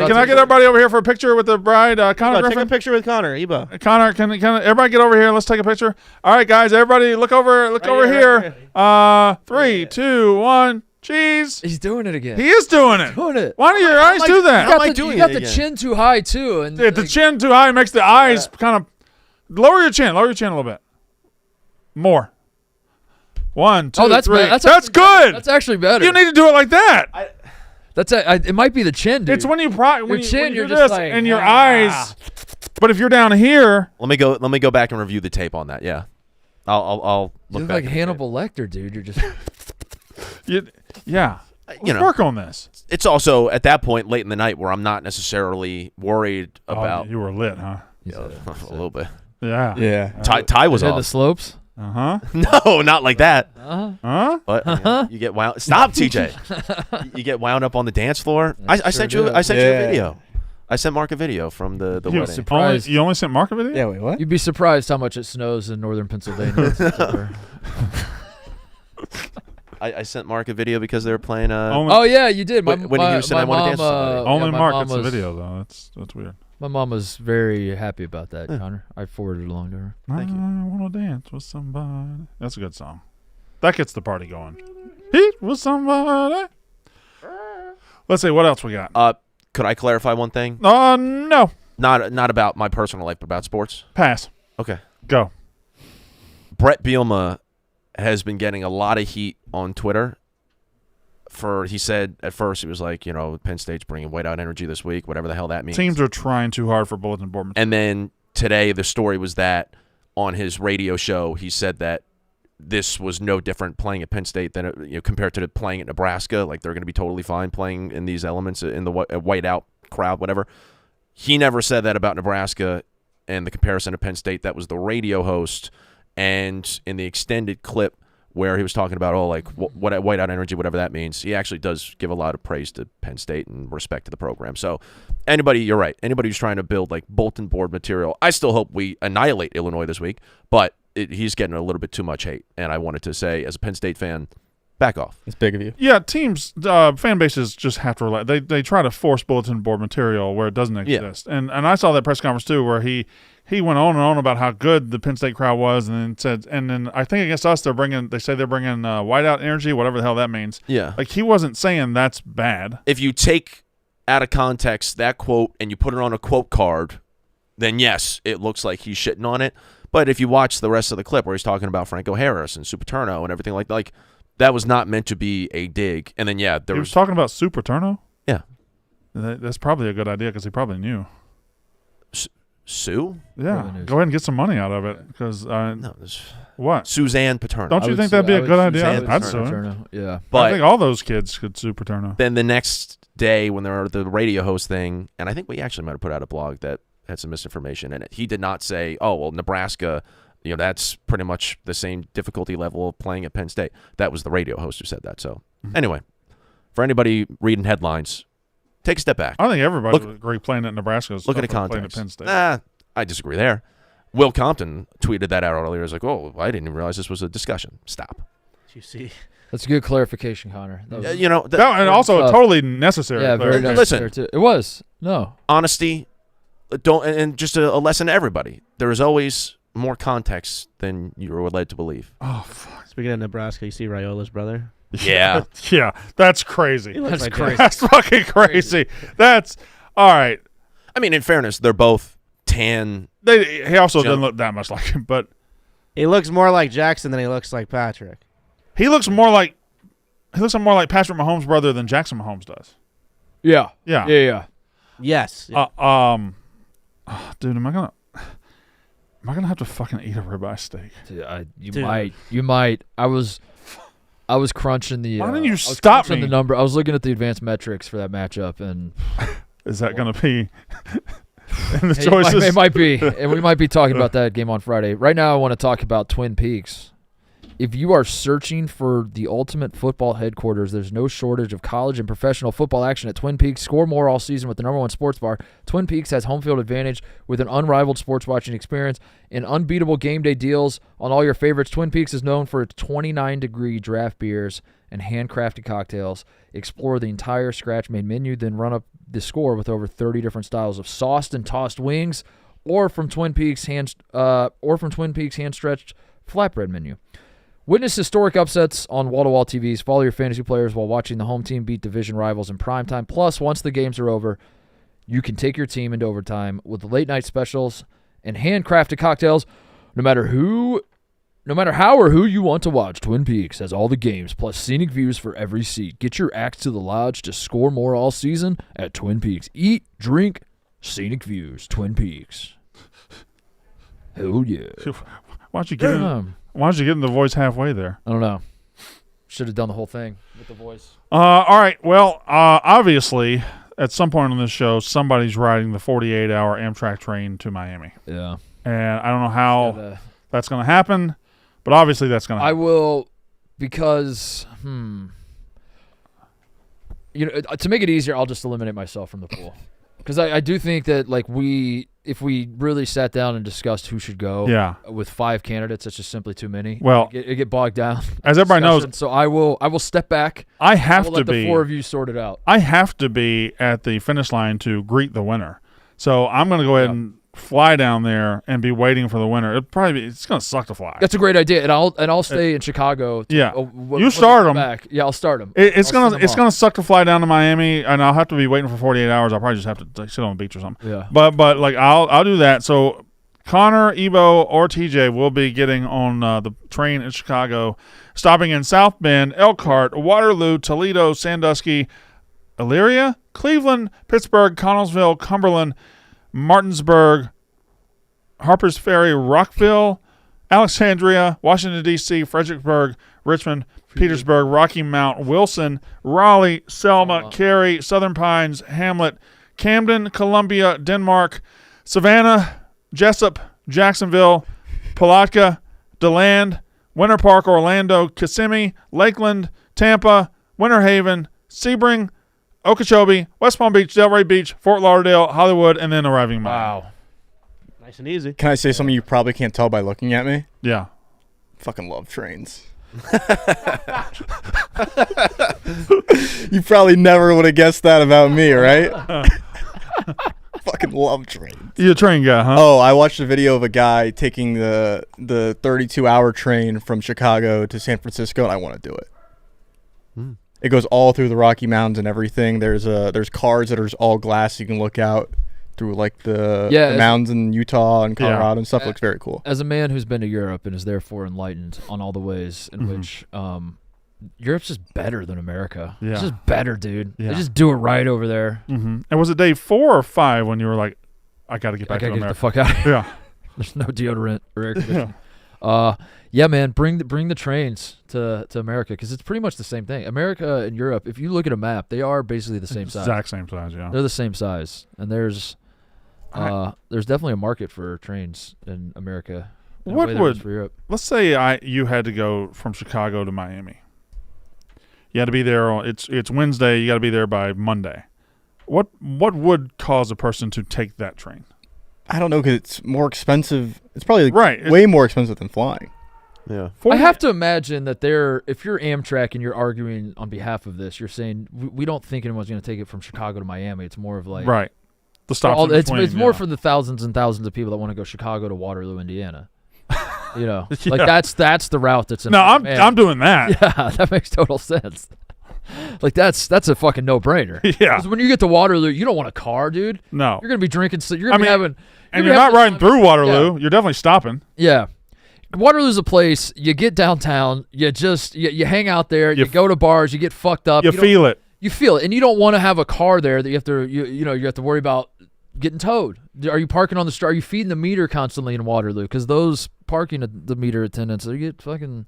Can I get everybody over here for a picture with the bride, Connor Griffin? Take a picture with Connor. Eba. Connor, can everybody get over here? Let's take a picture. All right, guys. Everybody, look over here. here. 3, 2, 1. Cheese. He's doing it again. He is doing it. Doing it. Why do your eyes do that? You got the chin too high too, and the chin too high makes the eyes kind of lower your chin. Lower your chin a little bit. More. 1, 2, that's 3. bad. That's good. That's actually better. You need to do it like that. It might be the chin, dude. It's when you your chin. when you You're do just this like and your eyes. But if you're down here, Let me go back and review the tape on that. Yeah, I'll you look look back like at Hannibal Lecter, dude. You're just yeah. Let's work on this. It's also at that point late in the night where I'm not necessarily worried about. You were lit, huh? A little bit. Yeah. Yeah. Ty was hit off. the slopes. No, not like that. Huh? But you get wound. Stop, TJ. You get wound up on the dance floor. I sent you. I sent you a video. I sent Mark a video from the wedding. Surprised. You only sent Mark a video? Yeah. Wait. What? You'd be surprised how much it snows in northern Pennsylvania. I sent Mark a video because they were playing. Oh yeah, you did. When he was saying I want to dance with somebody. Only my Mark mom gets the was- video though. That's weird. My mom was very happy about that, Connor. I forwarded it along to her. Thank you. I want to dance with somebody. That's a good song. That gets the party going. Heat with somebody. Let's see what else we got. Could I clarify one thing? No. Not about my personal life, but about sports. Pass. Okay. Go. Brett Bielema has been getting a lot of heat on Twitter. He said at first he was like, Penn State's bringing whiteout energy this week, whatever the hell that means. Teams are trying too hard for bulletin board material. And then today the story was that on his radio show he said that this was no different playing at Penn State than compared to playing at Nebraska. Like they're going to be totally fine playing in these elements in the whiteout crowd, whatever. He never said that about Nebraska and the comparison to Penn State. That was the radio host. And in the extended clip where he was talking about what whiteout energy, whatever that means. He actually does give a lot of praise to Penn State and respect to the program. So you're right. Anybody who's trying to build like bulletin board material, I still hope we annihilate Illinois this week, but he's getting a little bit too much hate. And I wanted to say, as a Penn State fan, back off. It's big of you. Yeah, teams, fan bases just have to relax. They try to force bulletin board material where it doesn't exist. Yeah. And I saw that press conference too, where he went on and on about how good the Penn State crowd was, and then said, and then I think against us they're bringing whiteout energy, whatever the hell that means. Yeah, like he wasn't saying that's bad. If you take out of context that quote and you put it on a quote card, then yes, it looks like he's shitting on it. But if you watch the rest of the clip where he's talking about Franco Harris and Superturno and everything like that was not meant to be a dig. And then he was talking about Superturno. Yeah, that's probably a good idea because he probably knew. Sue? Yeah, go ahead and get some money out of it because what? Suzanne Paterno. Don't you think that'd be a good idea? I'd sue him. Yeah, but I think all those kids could sue Paterno. Then the next day when they were at the radio host thing, and I think we actually might have put out a blog that had some misinformation in it. He did not say, "Oh, well, Nebraska, that's pretty much the same difficulty level of playing at Penn State." That was the radio host who said that. So anyway, for anybody reading headlines, take a step back. I think everybody would agree playing at Nebraska is look at the playing context. at Penn State. I disagree there. Will Compton tweeted that out earlier. He was like, "Oh, I didn't even realize this was a discussion." Stop. You see, that's a good clarification, Connor. That was, and also totally necessary. Yeah, very necessary. Listen, too. It was honesty. And just a lesson to everybody. There is always more context than you were led to believe. Oh, fuck. Speaking of Nebraska, you see Raiola's brother? Yeah. Yeah, that's crazy. That's crazy. That's fucking crazy. That's all right. I mean, in fairness, they're both tan. He also doesn't look that much like him, but he looks more like Jackson than he looks like Patrick. He looks more like Patrick Mahomes' brother than Jackson Mahomes does. Yeah. Yes. Dude, am I gonna have to fucking eat a ribeye steak? Dude, you might. I was crunching the. Why didn't you stop me? The number. I was looking at the advanced metrics for that matchup, and is that gonna be in the choices? It might be, and we might be talking about that game on Friday. Right now, I want to talk about Twin Peaks. If you are searching for the ultimate football headquarters, there's no shortage of college and professional football action at Twin Peaks. Score more all season with the #1 sports bar. Twin Peaks has home field advantage with an unrivaled sports watching experience and unbeatable game day deals on all your favorites. Twin Peaks is known for its 29-degree draft beers and handcrafted cocktails. Explore the entire scratch-made menu, then run up the score with over 30 different styles of sauced and tossed wings, or from Twin Peaks hand-stretched flatbread menu. Witness historic upsets on wall-to-wall TVs. Follow your fantasy players while watching the home team beat division rivals in primetime. Plus, once the games are over, you can take your team into overtime with late-night specials and handcrafted cocktails. No matter how or who you want to watch, Twin Peaks has all the games plus scenic views for every seat. Get your axe to the lodge to score more all season at Twin Peaks. Eat, drink, scenic views. Twin Peaks. Hell yeah. Why don't you get in the voice halfway there? I don't know. Should have done the whole thing with the voice. All right. Well, obviously, at some point on this show, somebody's riding the 48-hour Amtrak train to Miami. Yeah. And I don't know how that's going to happen, but obviously that's going to happen. I will, because, to make it easier, I'll just eliminate myself from the pool. Because I do think that, if we really sat down and discussed who should go with 5 candidates, that's just simply too many. Well, it get bogged down. As everybody knows. So I will step back. I have to let be. The 4 of you sort it out. I have to be at the finish line to greet the winner. So I'm going to go ahead and fly down there and be waiting for the winner. It's going to suck to fly. That's a great idea, and I'll stay in Chicago. You start them. Yeah, I'll start them. It's gonna suck to fly down to Miami, and I'll have to be waiting for 48 hours. I'll probably just have to sit on the beach or something. Yeah. But I'll do that. So Connor, Ebo, or TJ will be getting on the train in Chicago, stopping in South Bend, Elkhart, Waterloo, Toledo, Sandusky, Elyria, Cleveland, Pittsburgh, Connellsville, Cumberland, Martinsburg, Harpers Ferry, Rockville, Alexandria, Washington, D.C., Fredericksburg, Richmond, Petersburg, Rocky Mount, Wilson, Raleigh, Selma, Cary, Southern Pines, Hamlet, Camden, Columbia, Denmark, Savannah, Jessup, Jacksonville, Palatka, DeLand, Winter Park, Orlando, Kissimmee, Lakeland, Tampa, Winter Haven, Sebring, Okeechobee, West Palm Beach, Delray Beach, Fort Lauderdale, Hollywood, and then arriving in Miami. Wow. Nice and easy. Can I say something you probably can't tell by looking at me? Yeah. Fucking love trains. You probably never would have guessed that about me, right? Fucking love trains. You're a train guy, huh? Oh, I watched a video of a guy taking the 32-hour train from Chicago to San Francisco, and I want to do it. It goes all through the Rocky Mountains and everything. There's cars that are all glass. You can look out through like the mountains in Utah and Colorado and stuff. Looks very cool. As a man who's been to Europe and is therefore enlightened on all the ways in which Europe's just better than America. Yeah. It's just better, dude. Yeah. They just do it right over there. Mm-hmm. And was it day 4 or 5 when you were like, I got to get back to America? Get the fuck out of here. Yeah. There's no deodorant or air conditioning. Yeah, man, bring the trains to America because it's pretty much the same thing. America and Europe, if you look at a map, they are basically the same size. Exact same size, yeah. They're the same size, and there's definitely a market for trains in America. What would for Europe. Let's say you had to go from Chicago to Miami. You had to be there. It's Wednesday. You got to be there by Monday. What would cause a person to take that train? I don't know because it's more expensive. It's probably way more expensive than flying. Yeah. I have to imagine that if you're Amtrak and you're arguing on behalf of this, you're saying we don't think anyone's going to take it from Chicago to Miami. It's more of like the stops. It's more for the thousands and thousands of people that want to go Chicago to Waterloo, Indiana. Like that's the route that's in. No, I'm doing that. Yeah, that makes total sense. Like that's a fucking no-brainer. Yeah. Because when you get to Waterloo, you don't want a car, dude. No. You're gonna be drinking. You're gonna be having. And you're not riding through Waterloo. Yeah. You're definitely stopping. Yeah. Waterloo's a place. You get downtown. You just you hang out there. You go to bars. You get fucked up. You feel it. You feel it, and you don't want to have a car there that you have to you have to worry about getting towed. Are you parking on the street? Are you feeding the meter constantly in Waterloo? Because those parking at the meter attendants, they get fucking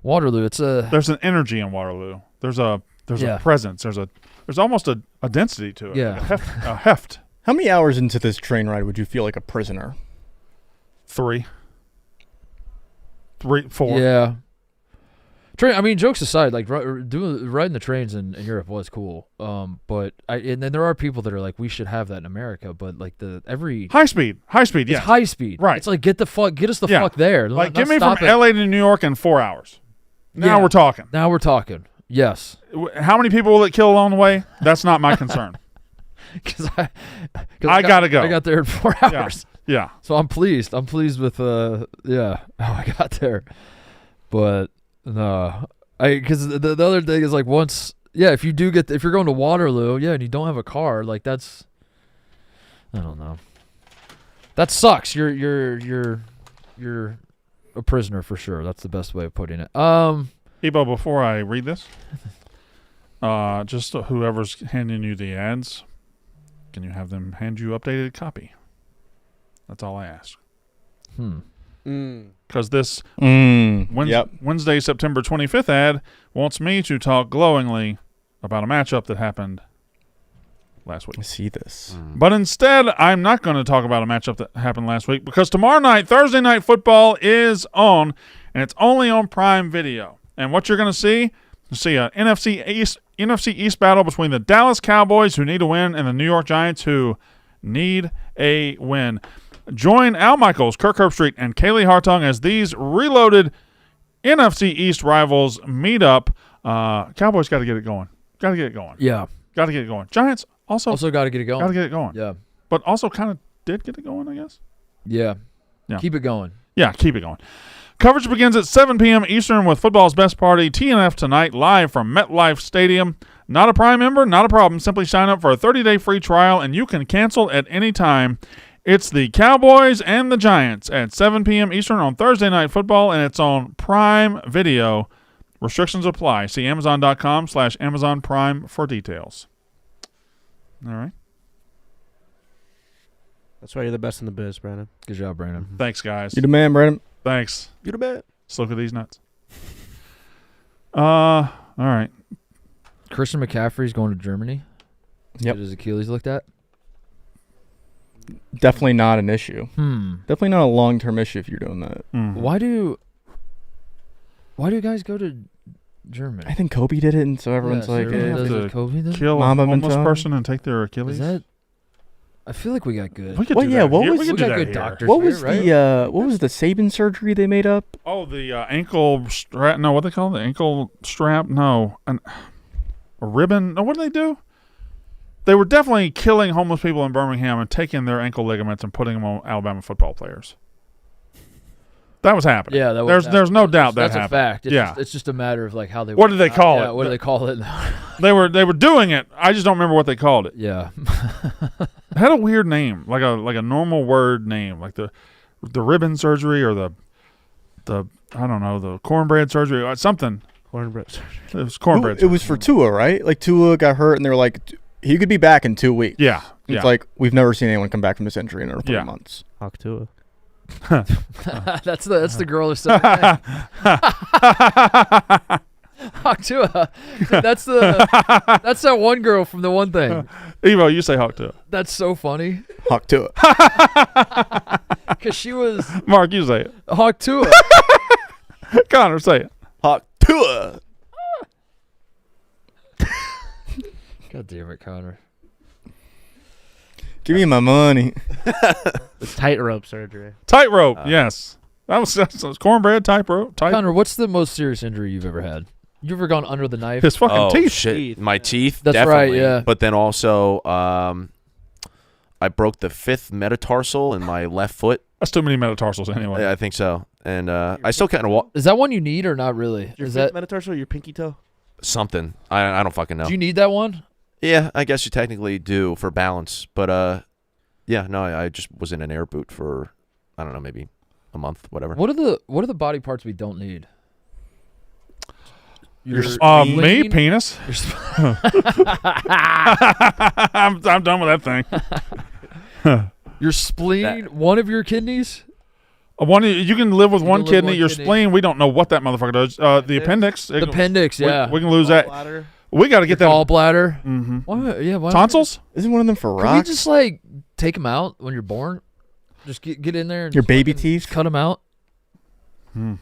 Waterloo. There's an energy in Waterloo. There's a presence. There's almost a density to it. Yeah. Like a heft. How many hours into this train ride would you feel like a prisoner? 3, 4. Yeah. I mean, jokes aside, like riding the trains in Europe was cool. But and then there are people that are like, we should have that in America. But like high speed, yeah, high speed, right? It's like get us the fuck there. Like get me from LA to New York in 4 hours. Now we're talking. Now we're talking. Yes. How many people will it kill along the way? That's not my concern. Because I gotta go. I got there in 4 hours. Yeah. So I'm pleased. I'm pleased with how I got there. But no, because the other thing is like if you're going to Waterloo, and you don't have a car, like I don't know. That sucks. You're a prisoner for sure. That's the best way of putting it. Ebo, before I read this, just whoever's handing you the ads, can you have them hand you updated copy? That's all I ask. Because this Wednesday, September 25th ad wants me to talk glowingly about a matchup that happened last week. I see this. But instead, I'm not going to talk about a matchup that happened last week because tomorrow night, Thursday Night Football is on, and it's only on Prime Video. And what you're going to see an NFC East battle between the Dallas Cowboys, who need a win, and the New York Giants, who need a win. Join Al Michaels, Kirk Herbstreit, and Kaylee Hartung as these reloaded NFC East rivals meet up. Cowboys got to get it going. Got to get it going. Yeah. Got to get it going. Giants also got to get it going. Got to get it going. Yeah. But also kind of did get it going, I guess. Yeah. Keep it going. Yeah, keep it going. Coverage begins at 7 p.m. Eastern with football's best party, TNF Tonight, live from MetLife Stadium. Not a Prime member? Not a problem. Simply sign up for a 30-day free trial, and you can cancel at any time. It's the Cowboys and the Giants at 7 p.m. Eastern on Thursday Night Football, and it's on Prime Video. Restrictions apply. See Amazon.com/Amazon Prime for details. All right. That's why you're the best in the biz, Brandon. Good job, Brandon. Thanks, guys. You're the man, Brandon. Thanks. You're the man. Let's look at these nuts. All right. Christian McCaffrey's going to Germany. Yep. Get his Achilles looked at. Definitely not an issue. Hmm. Definitely not a long-term issue if you're doing that. Mm-hmm. Why do Why do guys go to Germany? I think Kobe did it, and so everyone's like, does to it Kobe then? kill Mamba a homeless mentality? person and take their Achilles. Is that? I feel like we got good. We could Well, do yeah, that what here. was- We We could do got that good here. doctors. what was right? what was the Saban surgery they made up? Oh, the ankle strap. No, what they call it? The ankle strap? No. A ribbon? No, what did they do? They were definitely killing homeless people in Birmingham and taking their ankle ligaments and putting them on Alabama football players. That was happening. Yeah, that was There's no doubt that that's happened. a fact. Yeah. It's just a matter of like how they. What did they call it? What do they call it? They were doing it. I just don't remember what they called it. Yeah. It had a weird name, like a normal word name, like the ribbon surgery or the I don't know, the cornbread surgery or something. Cornbread surgery. It was cornbread. It was for Tua, right? Like Tua got hurt, and they were like, he could be back in 2 weeks. Yeah. It's Yeah. like we've never seen anyone come back from this injury in over 3 Yeah. months. Octua. that's the girl who said Octua. That's that one girl from the one thing. Evo, you say hawk to it. That's so funny Hawk Tua. because she was Mark, you say it. Octua. Connor, say it. Hawk Tua. God damn it, Connor. Give me my money. It's tightrope surgery. Tightrope, yes. That was cornbread, tightrope. Connor, what's the most serious injury you've ever had? You ever gone under the knife? His fucking Oh teeth. shit! My teeth. That's definitely. right, yeah. But then also, I broke the 5th metatarsal in my left foot. That's too many metatarsals anyway. Yeah, I think so. And I still kind of walk. Is that one you need or not really? Your Is that metatarsal, your pinky toe? Something. I don't fucking know. do you need that one? Yeah, I guess you technically do for balance. But yeah, no, I just was in an air boot for I don't know, maybe a month, whatever. What are the body parts we don't need? Me, spleen? penis. Your I'm done with that thing. Your spleen, one of your kidneys. You can live with You one can live kidney. one Your kidney. spleen, we don't know what that motherfucker does. The appendix. The appendix, yeah. We can lose that. Bladder. We got to get that. Gallbladder. Mm-hmm. Why, yeah, why Tonsils? Isn't one of them for Can we rocks? just like take them out when you're born? Just get in there and Your just baby fucking teeth? cut them out. Hmm.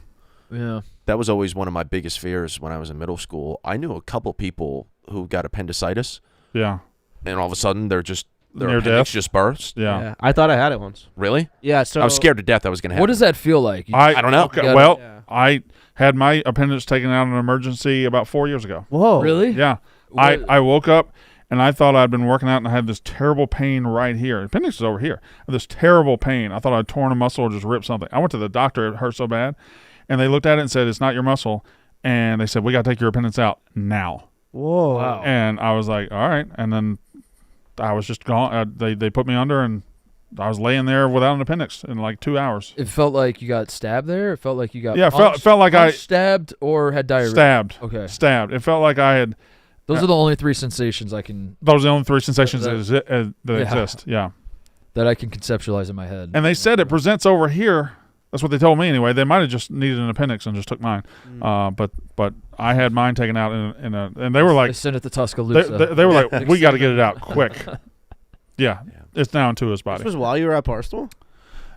Yeah. That was always one of my biggest fears when I was in middle school. I knew a couple people who got appendicitis, Yeah. and all of a sudden their Near appendix death? just burst. Yeah. I thought I had it once. Really? Yeah, so I was scared to death I was gonna have. What does that feel like? I don't know. Okay, Yeah. well, Yeah. I had my appendix taken out in an emergency about 4 years ago. Whoa. Really? Yeah. What- I woke up and I thought I'd been working out and I had this terrible pain right here. The appendix is over here. This terrible pain. I thought I'd torn a muscle or just ripped something. I went to the doctor. It hurt so bad. And they looked at it and said, it's not your muscle. And they said, we got to take your appendix out now. Whoa. Wow. And I was like, all right. And then I was just gone. They put me under and I was laying there without an appendix in like 2 hours. It felt like you got stabbed there. It felt like you got Yeah, it punched, felt like punched, stabbed or had diarrhea. Stabbed. Okay. Stabbed. It felt like I had. Those are the only three sensations I can Those are the only three sensations That- that exist. Yeah. that I can conceptualize in my head. And they said it presents over here. That's what they told me anyway. They might have just needed an appendix and just took mine. But I had mine taken out in a and they were They like sent it to Tuscaloosa. they were like, we got to get it out quick. Yeah. It's now into his This body. was while you were at Barstool?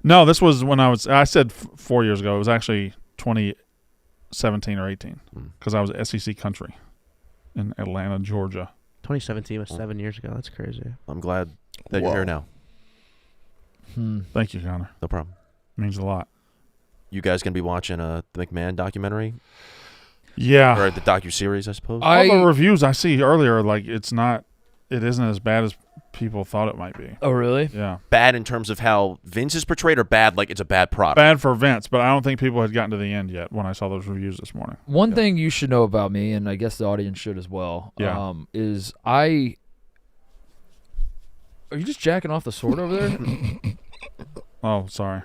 No, this was when I said 4 years ago. It was actually 2017 or 18 because I was SEC country in Atlanta, Georgia. 2017 was 7 years ago. That's crazy. I'm glad that you're here now. Thank you, Connor. No problem. Means a lot. You guys gonna be watching the McMahon documentary Yeah. or the docu-series, I suppose? All the reviews I see earlier, like it isn't as bad as people thought it might be. Oh, really? Yeah. Bad in terms of how Vince is portrayed, or bad like it's a bad product? Bad for Vince, but I don't think people had gotten to the end yet when I saw those reviews this morning. One thing you should know about me, and I guess the audience should as well, Yeah. is I. Are you just jacking off the sword over there? Oh, sorry.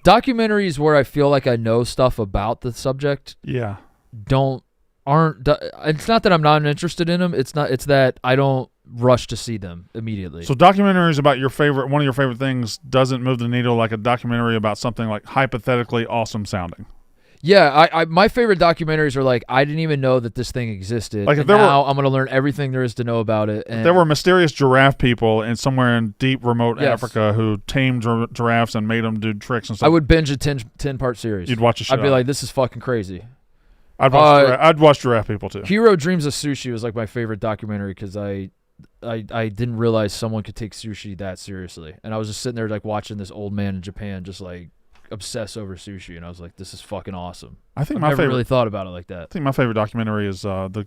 Documentaries where I feel like I know stuff about the subject Yeah. aren't. It's not that I'm not interested in them. It's that I don't rush to see them immediately. So documentaries about one of your favorite things doesn't move the needle like a documentary about something like hypothetically awesome sounding. Yeah, I my favorite documentaries are like I didn't even know that this thing existed. Like if and there now I'm going to learn everything there is to know about it. And There were mysterious giraffe people in somewhere in deep remote Yes. Africa who tamed giraffes and made them do tricks and stuff. I would binge a 10-part series. You'd watch a show. I'd be like, this is fucking crazy. I'd watch giraffe people too. Hero Dreams of Sushi was like my favorite documentary because I didn't realize someone could take sushi that seriously, and I was just sitting there like watching this old man in Japan just like obsess over sushi, and I was like, this is fucking awesome. I think I've my never favorite really thought about it like that. I think my favorite documentary is the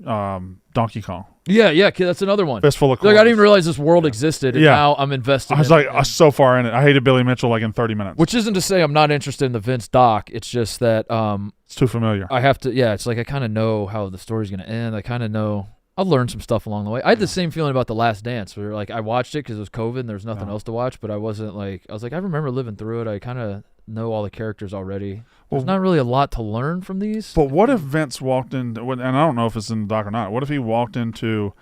Donkey Kong. Yeah, kid, that's another one. Fistful of Like I Quarters. didn't even realize this world existed, and Yeah. now I'm invested. I was like so far in it. I hated Billy Mitchell like in 30 minutes. Which isn't to say I'm not interested in the Vince doc. It's just that it's too familiar. I have to. Yeah, it's like I kind of know how the story's gonna end. I kind of know. I'll learn some stuff along the way. I had the same feeling about The Last Dance, where like I watched it because it was COVID and there was nothing else to watch, but I wasn't like I was like I remember living through it. I kind of know all the characters already. There's not really a lot to learn from these. But what if Vince walked in, and I don't know if it's in the doc or not, what if he walked into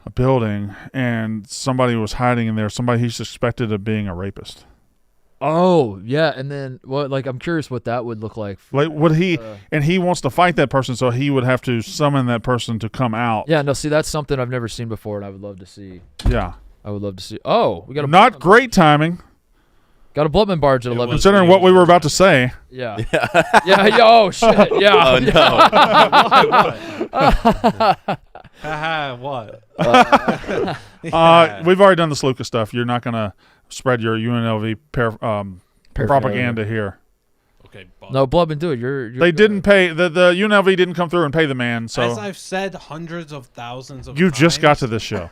a building and somebody was hiding in there, somebody he suspected of being a rapist? Oh, yeah, and then what? Like I'm curious what that would look like. Like would he, and he wants to fight that person, so he would have to summon that person to come out. Yeah, no, see, that's something I've never seen before, and I would love to see. Yeah. I would love to see. Oh, we got a Not great timing. Got a Blutman barge at 11. Considering what we were about to say. Yeah. Yeah. Oh shit. Yeah. Haha, what? We've already done the Sluka stuff. You're not gonna spread your UNLV propaganda here. Okay. No, Blubman, do it. You're they didn't pay the UNLV didn't come through and pay the man. So as I've said hundreds of thousands of you times, just got to this show.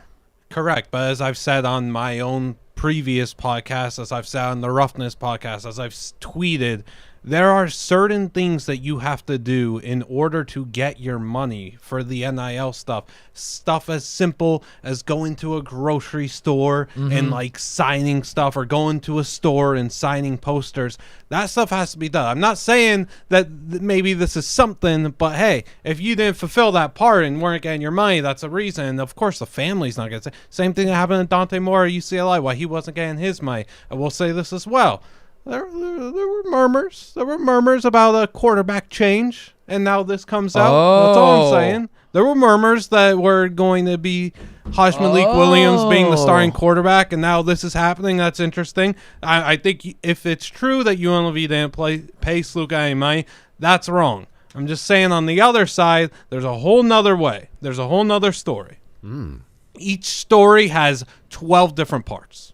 Correct, but as I've said on my own previous podcast, as I've said on the Roughness podcast, as I've tweeted, there are certain things that you have to do in order to get your money for the NIL stuff. Stuff as simple as going to a grocery store and like signing stuff, or going to a store and signing posters. That stuff has to be done. I'm not saying that maybe this is something, but hey, if you didn't fulfill that part and weren't getting your money, that's a reason. And of course, the family's not going to say. Same thing that happened to Dante Moore at UCLA, why he wasn't getting his money. I will say this as well. There were murmurs. There were murmurs about a quarterback change, and now this comes out. That's all I'm saying. There were murmurs that were going to be Hush Malik Williams being the starting quarterback, and now this is happening. That's interesting. I think if it's true that UNLV didn't pay Sluka any money, that's wrong. I'm just saying on the other side, there's a whole nother way. There's a whole nother story. Each story has 12 different parts.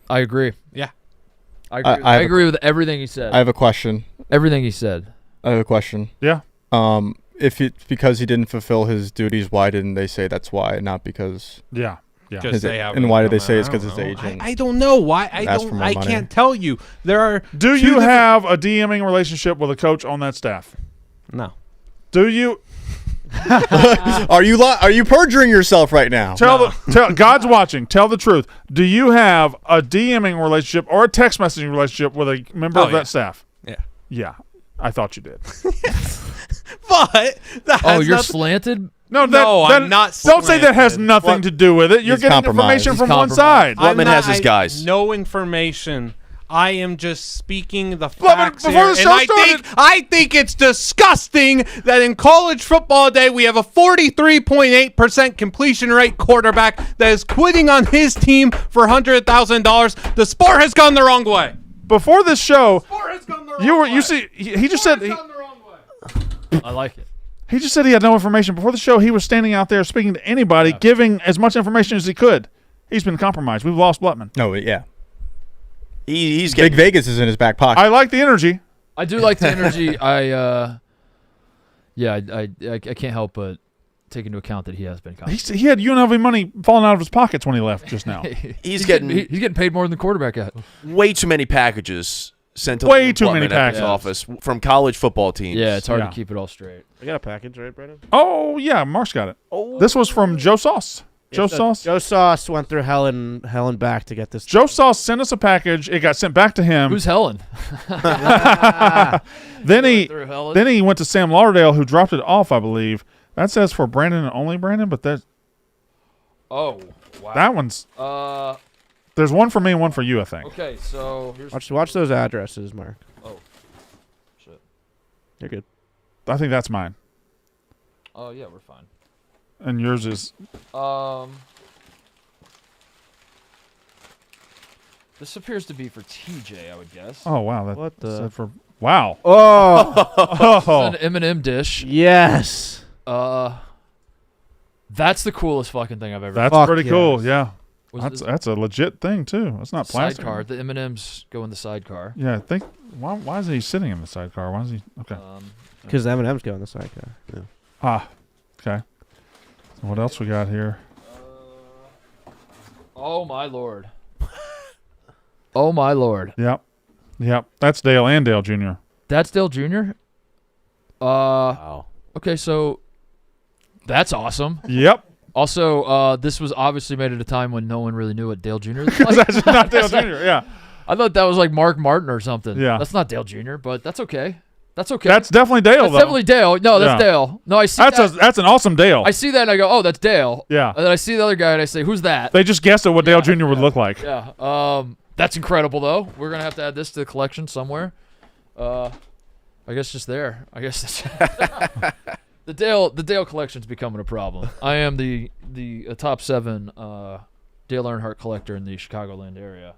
I agree. Yeah. I agree with everything he said. I have a question. Everything he said. I have a question. Yeah. If it's because he didn't fulfill his duties, why didn't they say that's why, not because? Yeah. And why did they say it's because his agent? I don't know why. I can't tell you. There are. Do you have a DMing relationship with a coach on that staff? No. Do you? Are you perjuring yourself right now? Tell God's watching. Tell the truth. Do you have a DMing relationship or a text messaging relationship with a member of that staff? Yeah. Yeah. I thought you did. But you're slanted? No, I'm not. Don't say that has nothing to do with it. You're getting information from one side. Blutman has his guys. No information. I am just speaking the facts before here, the show started, I think it's disgusting that in college football day we have a 43.8% completion rate quarterback that is quitting on his team for $100,000. The sport has gone the wrong way. Before this show, Sport has gone the wrong way. you see, he just said. I like it. He just said he had no information. Before the show, he was standing out there speaking to anybody, giving as much information as he could. He's been compromised. We've lost Blutman. No, yeah. He's getting Big Vegas is in his back pocket. I like the energy. I do like the energy. I can't help but take into account that he has been compromised. He had UNLV money falling out of his pockets when he left just now. he's getting paid more than the quarterback at. Way too many packages sent to Way too Blutman many at his packages. office from college football teams. Yeah, it's hard to keep it all straight. I got a package, right, Brandon? Oh, yeah, Mark's got it. Oh. This was from Joe Sauce. Joe Sauce went through hell and back to get this. Joe Sauce sent us a package. It got sent back to him. Who's Helen? Then he went to Sam Lauderdale, who dropped it off, I believe. That says for Brandon and only Brandon, but that. Oh, wow. That one's. There's one for me and one for you, I think. Okay, so watch those addresses, Mark. Oh, You're good. I think that's mine. Oh yeah, we're fine. And yours is This appears to be for TJ, I would guess. Oh wow, that What the- said for wow. Oh, It's an M&M dish. yes. That's the coolest fucking thing I've ever. That's Fuck pretty yes. cool. Yeah, Was it that's a legit thing too. It's not plastic. sidecar. The M&Ms go in the sidecar. Yeah, I think why is he sitting in the sidecar? Why is he okay? Because M&M's go in the sidecar. Ah, okay. So what else we got here? Oh my lord. Oh my lord. Yep. That's Dale and Dale Jr. That's Dale Jr. Wow. Okay, so that's awesome. Yep. Also, this was obviously made at a time when no one really knew what Dale Jr. looked Because like. that's not Dale Jr. Yeah. I thought that was like Mark Martin or something. Yeah. That's not Dale Jr., but that's okay. That's okay. That's definitely Dale. That's though. definitely Dale. No, that's Yeah. Dale. No, I see That's an awesome Dale. I see that and I go, oh, that's Dale. Yeah. And then I see the other guy and I say, who's that? They just guessed at what Dale Jr. would look like. Yeah. That's incredible though. We're gonna have to add this to the collection somewhere. I guess just there. I guess that's the Dale collection's becoming a problem. I am the top 7 Dale Earnhardt collector in the Chicagoland area.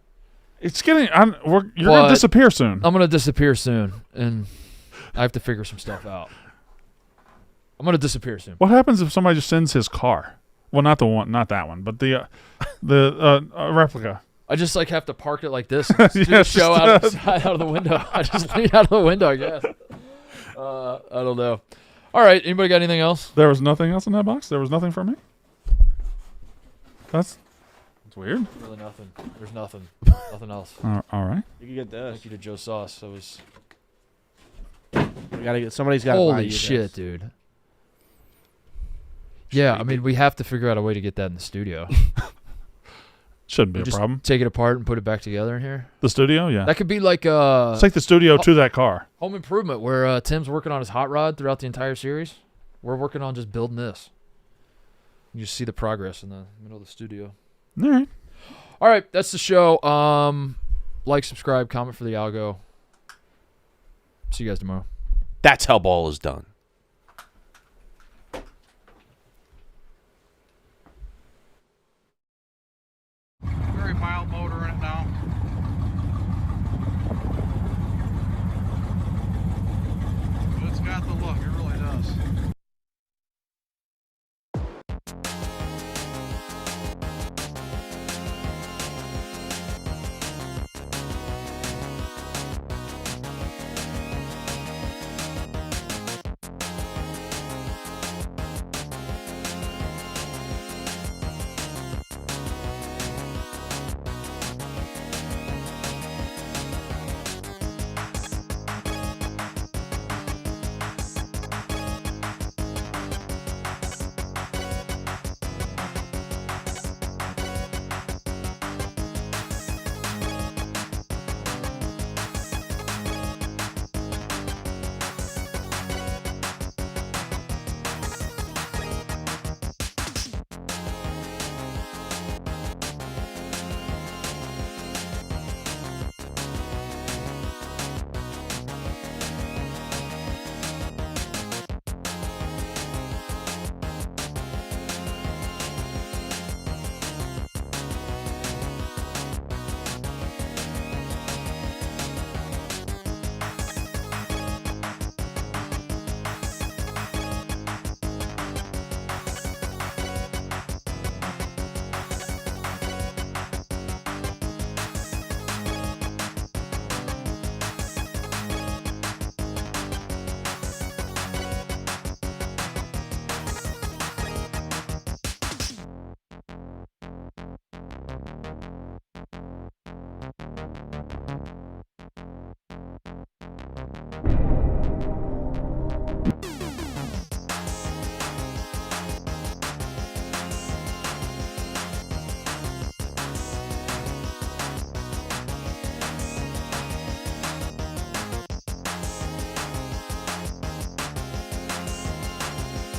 It's getting. You're gonna disappear soon. I'm gonna disappear soon, and I have to figure some stuff out. I'm gonna disappear soon. What happens if somebody just sends his car? Well, not that one, but the replica. I just like have to park it like this. And do the show out of the window. I just lean out of the window, I guess. I don't know. All right. Anybody got anything else? There was nothing else in that box. There was nothing for me. That's weird. Really nothing. There's nothing. Nothing else. All right. You can get this. Thank you to Joe Sauce. That was. We gotta get somebody's got. Holy shit, dude. Yeah, I mean, we have to figure out a way to get that in the studio. Shouldn't be We a just problem. Take it apart and put it back together in here. The studio, yeah. That could be like Let's take the studio to that car. Home Improvement, where Tim's working on his hot rod throughout the entire series. We're working on just building this. You just see the progress in the middle of the studio. All right. All right, that's the show. Like, subscribe, comment for the algo. See you guys tomorrow. That's how ball is done.